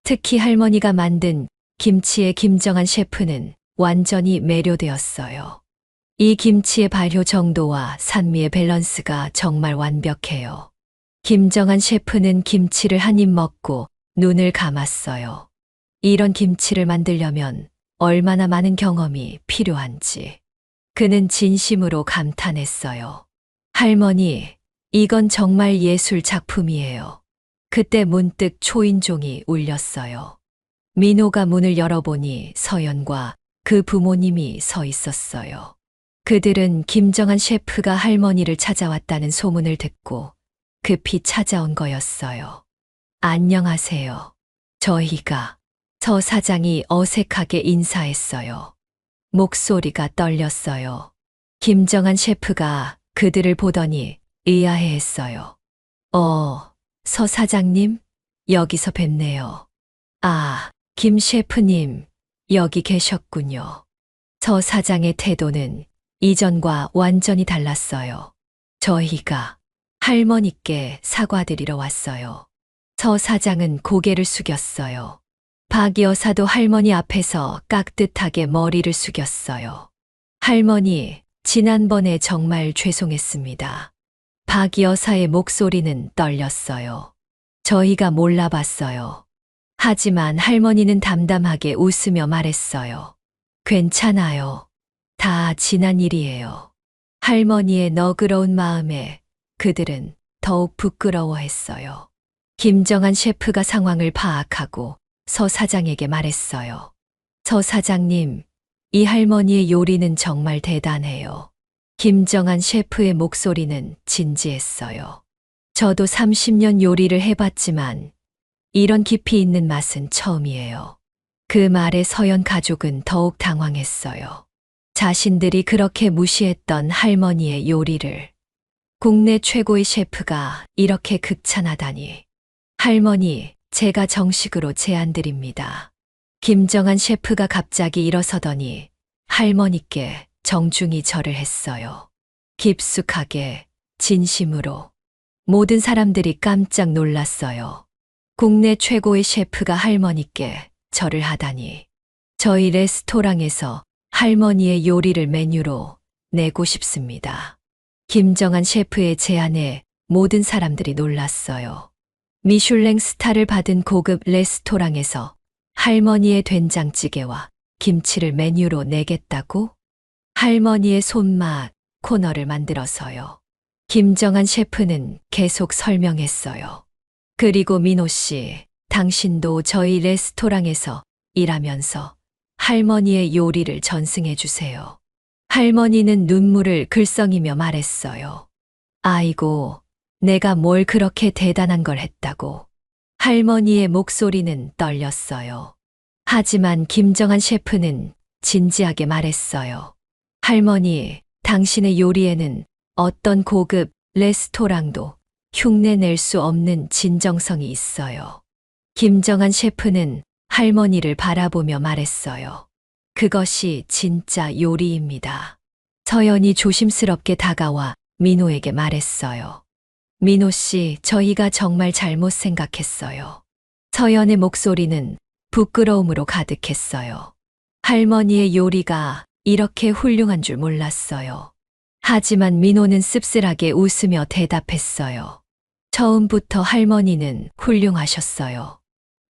특히 할머니가 만든 김치에 김정한 셰프는 완전히 매료되었어요. 이 김치의 발효 정도와 산미의 밸런스가 정말 완벽해요. 김정한 셰프는 김치를 한 입 먹고 눈을 감았어요. 이런 김치를 만들려면 얼마나 많은 경험이 필요한지. 그는 진심으로 감탄했어요. 할머니, 이건 정말 예술 작품이에요. 그때 문득 초인종이 울렸어요. 민호가 문을 열어보니 서연과 그 부모님이 서 있었어요. 그들은 김정한 셰프가 할머니를 찾아왔다는 소문을 듣고 급히 찾아온 거였어요. 안녕하세요. 저희가. 서 사장이 어색하게 인사했어요. 목소리가 떨렸어요. 김정한 셰프가 그들을 보더니 의아해했어요. 서 사장님, 여기서 뵙네요. 아, 김 셰프님, 여기 계셨군요. 서 사장의 태도는 이전과 완전히 달랐어요. 저희가 할머니께 사과드리러 왔어요. 서 사장은 고개를 숙였어요. 박 여사도 할머니 앞에서 깍듯하게 머리를 숙였어요. 할머니, 지난번에 정말 죄송했습니다. 박 여사의 목소리는 떨렸어요. 저희가 몰라봤어요. 하지만 할머니는 담담하게 웃으며 말했어요. 괜찮아요. 다 지난 일이에요. 할머니의 너그러운 마음에 그들은 더욱 부끄러워했어요. 김정한 셰프가 상황을 파악하고 서 사장에게 말했어요. 서 사장님, 이 할머니의 요리는 정말 대단해요. 김정한 셰프의 목소리는 진지했어요. 저도 30년 요리를 해봤지만 이런 깊이 있는 맛은 처음이에요. 그 말에 서연 가족은 더욱 당황했어요. 자신들이 그렇게 무시했던 할머니의 요리를 국내 최고의 셰프가 이렇게 극찬하다니. 할머니, 제가 정식으로 제안드립니다. 김정한 셰프가 갑자기 일어서더니 할머니께 정중히 절을 했어요. 깊숙하게, 진심으로. 모든 사람들이 깜짝 놀랐어요. 국내 최고의 셰프가 할머니께 절을 하다니. 저희 레스토랑에서 할머니의 요리를 메뉴로 내고 싶습니다. 김정한 셰프의 제안에 모든 사람들이 놀랐어요. 미슐랭 스타를 받은 고급 레스토랑에서 할머니의 된장찌개와 김치를 메뉴로 내겠다고? 할머니의 손맛 코너를 만들어서요. 김정한 셰프는 계속 설명했어요. 그리고 민호 씨, 당신도 저희 레스토랑에서 일하면서 할머니의 요리를 전승해 주세요. 할머니는 눈물을 글썽이며 말했어요. 아이고, 내가 뭘 그렇게 대단한 걸 했다고. 할머니의 목소리는 떨렸어요. 하지만 김정한 셰프는 진지하게 말했어요. 할머니, 당신의 요리에는 어떤 고급 레스토랑도 흉내 낼 수 없는 진정성이 있어요. 김정한 셰프는 할머니를 바라보며 말했어요. 그것이 진짜 요리입니다. 서연이 조심스럽게 다가와 민호에게 말했어요. 민호 씨, 저희가 정말 잘못 생각했어요. 서연의 목소리는 부끄러움으로 가득했어요. 할머니의 요리가 이렇게 훌륭한 줄 몰랐어요. 하지만 민호는 씁쓸하게 웃으며 대답했어요. 처음부터 할머니는 훌륭하셨어요.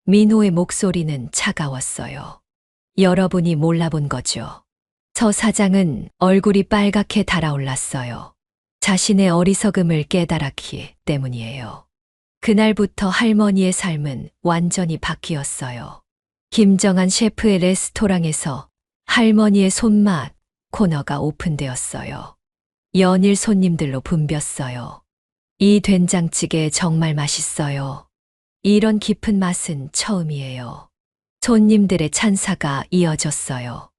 민호의 목소리는 차가웠어요. 여러분이 몰라본 거죠. 서 사장은 얼굴이 빨갛게 달아올랐어요. 자신의 어리석음을 깨달았기 때문이에요. 그날부터 할머니의 삶은 완전히 바뀌었어요. 김정한 셰프의 레스토랑에서 할머니의 손맛 코너가 오픈되었어요. 연일 손님들로 붐볐어요. 이 된장찌개 정말 맛있어요. 이런 깊은 맛은 처음이에요. 손님들의 찬사가 이어졌어요.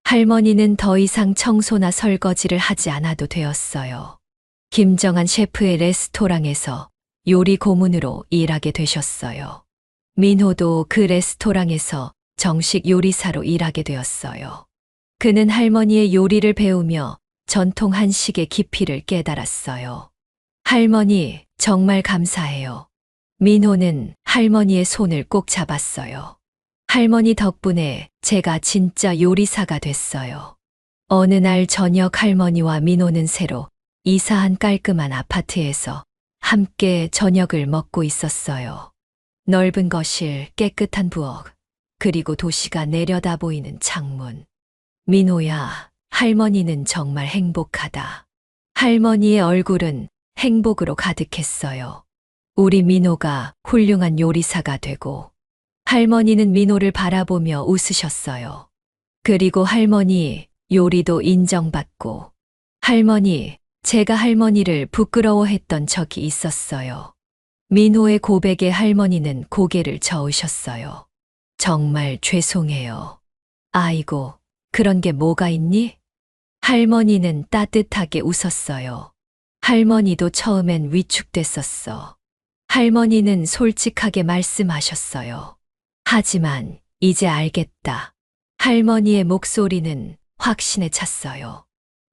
할머니는 더 이상 청소나 설거지를 하지 않아도 되었어요. 김정한 셰프의 레스토랑에서 요리 고문으로 일하게 되셨어요. 민호도 그 레스토랑에서 정식 요리사로 일하게 되었어요. 그는 할머니의 요리를 배우며 전통 한식의 깊이를 깨달았어요. 할머니, 정말 감사해요. 민호는 할머니의 손을 꼭 잡았어요. 할머니 덕분에 제가 진짜 요리사가 됐어요. 어느 날 저녁 할머니와 민호는 새로 이사한 깔끔한 아파트에서 함께 저녁을 먹고 있었어요. 넓은 거실, 깨끗한 부엌, 그리고 도시가 내려다 보이는 창문. 민호야, 할머니는 정말 행복하다. 할머니의 얼굴은 행복으로 가득했어요. 우리 민호가 훌륭한 요리사가 되고, 할머니는 민호를 바라보며 웃으셨어요. 그리고 할머니 요리도 인정받고, 할머니, 제가 할머니를 부끄러워했던 적이 있었어요. 민호의 고백에 할머니는 고개를 저으셨어요. 정말 죄송해요. 아이고, 그런 게 뭐가 있니? 할머니는 따뜻하게 웃었어요. 할머니도 처음엔 위축됐었어. 할머니는 솔직하게 말씀하셨어요. 하지만 이제 알겠다. 할머니의 목소리는 확신에 찼어요.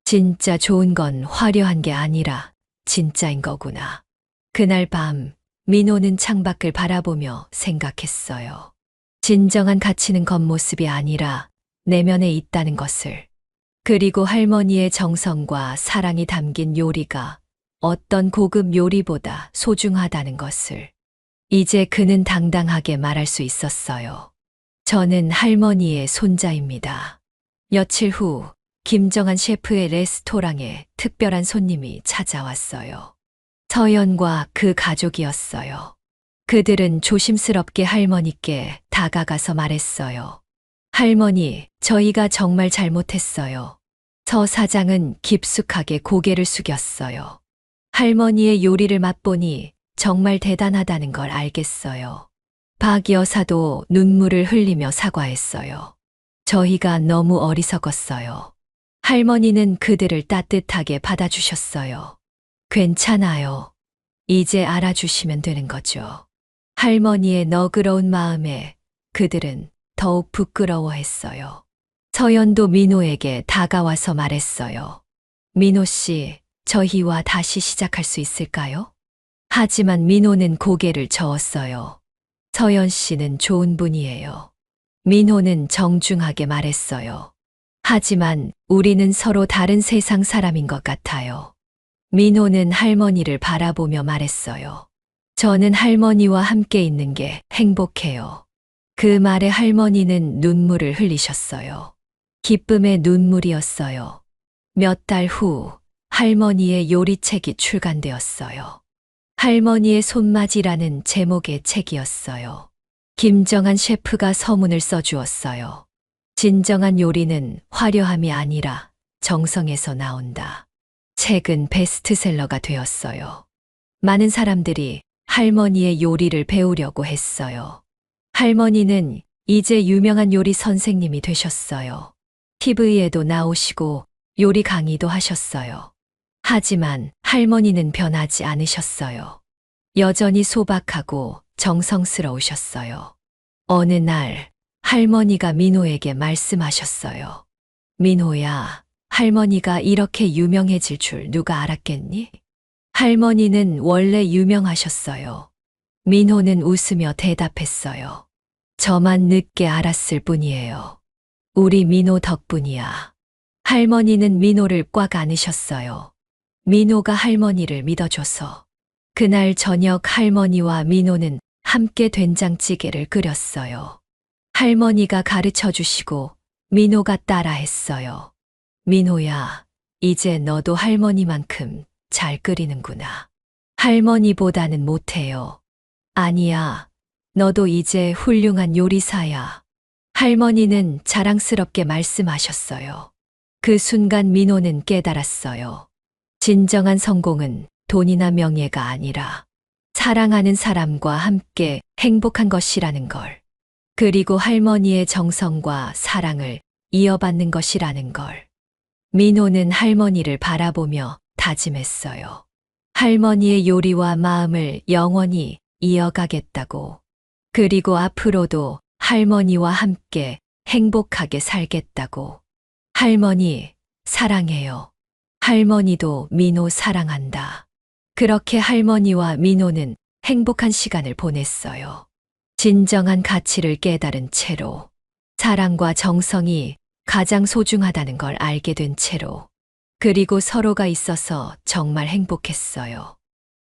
진짜 좋은 건 화려한 게 아니라 진짜인 거구나. 그날 밤 민호는 창밖을 바라보며 생각했어요. 진정한 가치는 겉모습이 아니라 내면에 있다는 것을. 그리고 할머니의 정성과 사랑이 담긴 요리가 어떤 고급 요리보다 소중하다는 것을. 이제 그는 당당하게 말할 수 있었어요. 저는 할머니의 손자입니다. 며칠 후 김정한 셰프의 레스토랑에 특별한 손님이 찾아왔어요. 서연과 그 가족이었어요. 그들은 조심스럽게 할머니께 다가가서 말했어요. 할머니, 저희가 정말 잘못했어요. 서 사장은 깊숙하게 고개를 숙였어요. 할머니의 요리를 맛보니 정말 대단하다는 걸 알겠어요. 박 여사도 눈물을 흘리며 사과했어요. 저희가 너무 어리석었어요. 할머니는 그들을 따뜻하게 받아주셨어요. 괜찮아요. 이제 알아주시면 되는 거죠. 할머니의 너그러운 마음에 그들은 더욱 부끄러워했어요. 서연도 민호에게 다가와서 말했어요. 민호 씨, 저희와 다시 시작할 수 있을까요? 하지만 민호는 고개를 저었어요. 서연 씨는 좋은 분이에요. 민호는 정중하게 말했어요. 하지만 우리는 서로 다른 세상 사람인 것 같아요. 민호는 할머니를 바라보며 말했어요. 저는 할머니와 함께 있는 게 행복해요. 그 말에 할머니는 눈물을 흘리셨어요. 기쁨의 눈물이었어요. 몇 달 후 할머니의 요리책이 출간되었어요. 할머니의 손맛이라는 제목의 책이었어요. 김정한 셰프가 서문을 써주었어요. 진정한 요리는 화려함이 아니라 정성에서 나온다. 책은 베스트셀러가 되었어요. 많은 사람들이 할머니의 요리를 배우려고 했어요. 할머니는 이제 유명한 요리 선생님이 되셨어요. TV에도 나오시고 요리 강의도 하셨어요. 하지만 할머니는 변하지 않으셨어요. 여전히 소박하고 정성스러우셨어요. 어느 날 할머니가 민호에게 말씀하셨어요. 민호야, 할머니가 이렇게 유명해질 줄 누가 알았겠니? 할머니는 원래 유명하셨어요. 민호는 웃으며 대답했어요. 저만 늦게 알았을 뿐이에요. 우리 민호 덕분이야. 할머니는 민호를 꽉 안으셨어요. 민호가 할머니를 믿어줘서. 그날 저녁 할머니와 민호는 함께 된장찌개를 끓였어요. 할머니가 가르쳐 주시고 민호가 따라했어요. 민호야, 이제 너도 할머니만큼 잘 끓이는구나. 할머니보다는 못해요. 아니야, 너도 이제 훌륭한 요리사야. 할머니는 자랑스럽게 말씀하셨어요. 그 순간 민호는 깨달았어요. 진정한 성공은 돈이나 명예가 아니라 사랑하는 사람과 함께 행복한 것이라는 걸. 그리고 할머니의 정성과 사랑을 이어받는 것이라는 걸. 민호는 할머니를 바라보며 다짐했어요. 할머니의 요리와 마음을 영원히 이어가겠다고. 그리고 앞으로도 할머니와 함께 행복하게 살겠다고. 할머니, 사랑해요. 할머니도 민호 사랑한다. 그렇게 할머니와 민호는 행복한 시간을 보냈어요. 진정한 가치를 깨달은 채로, 사랑과 정성이 가장 소중하다는 걸 알게 된 채로, 그리고 서로가 있어서 정말 행복했어요.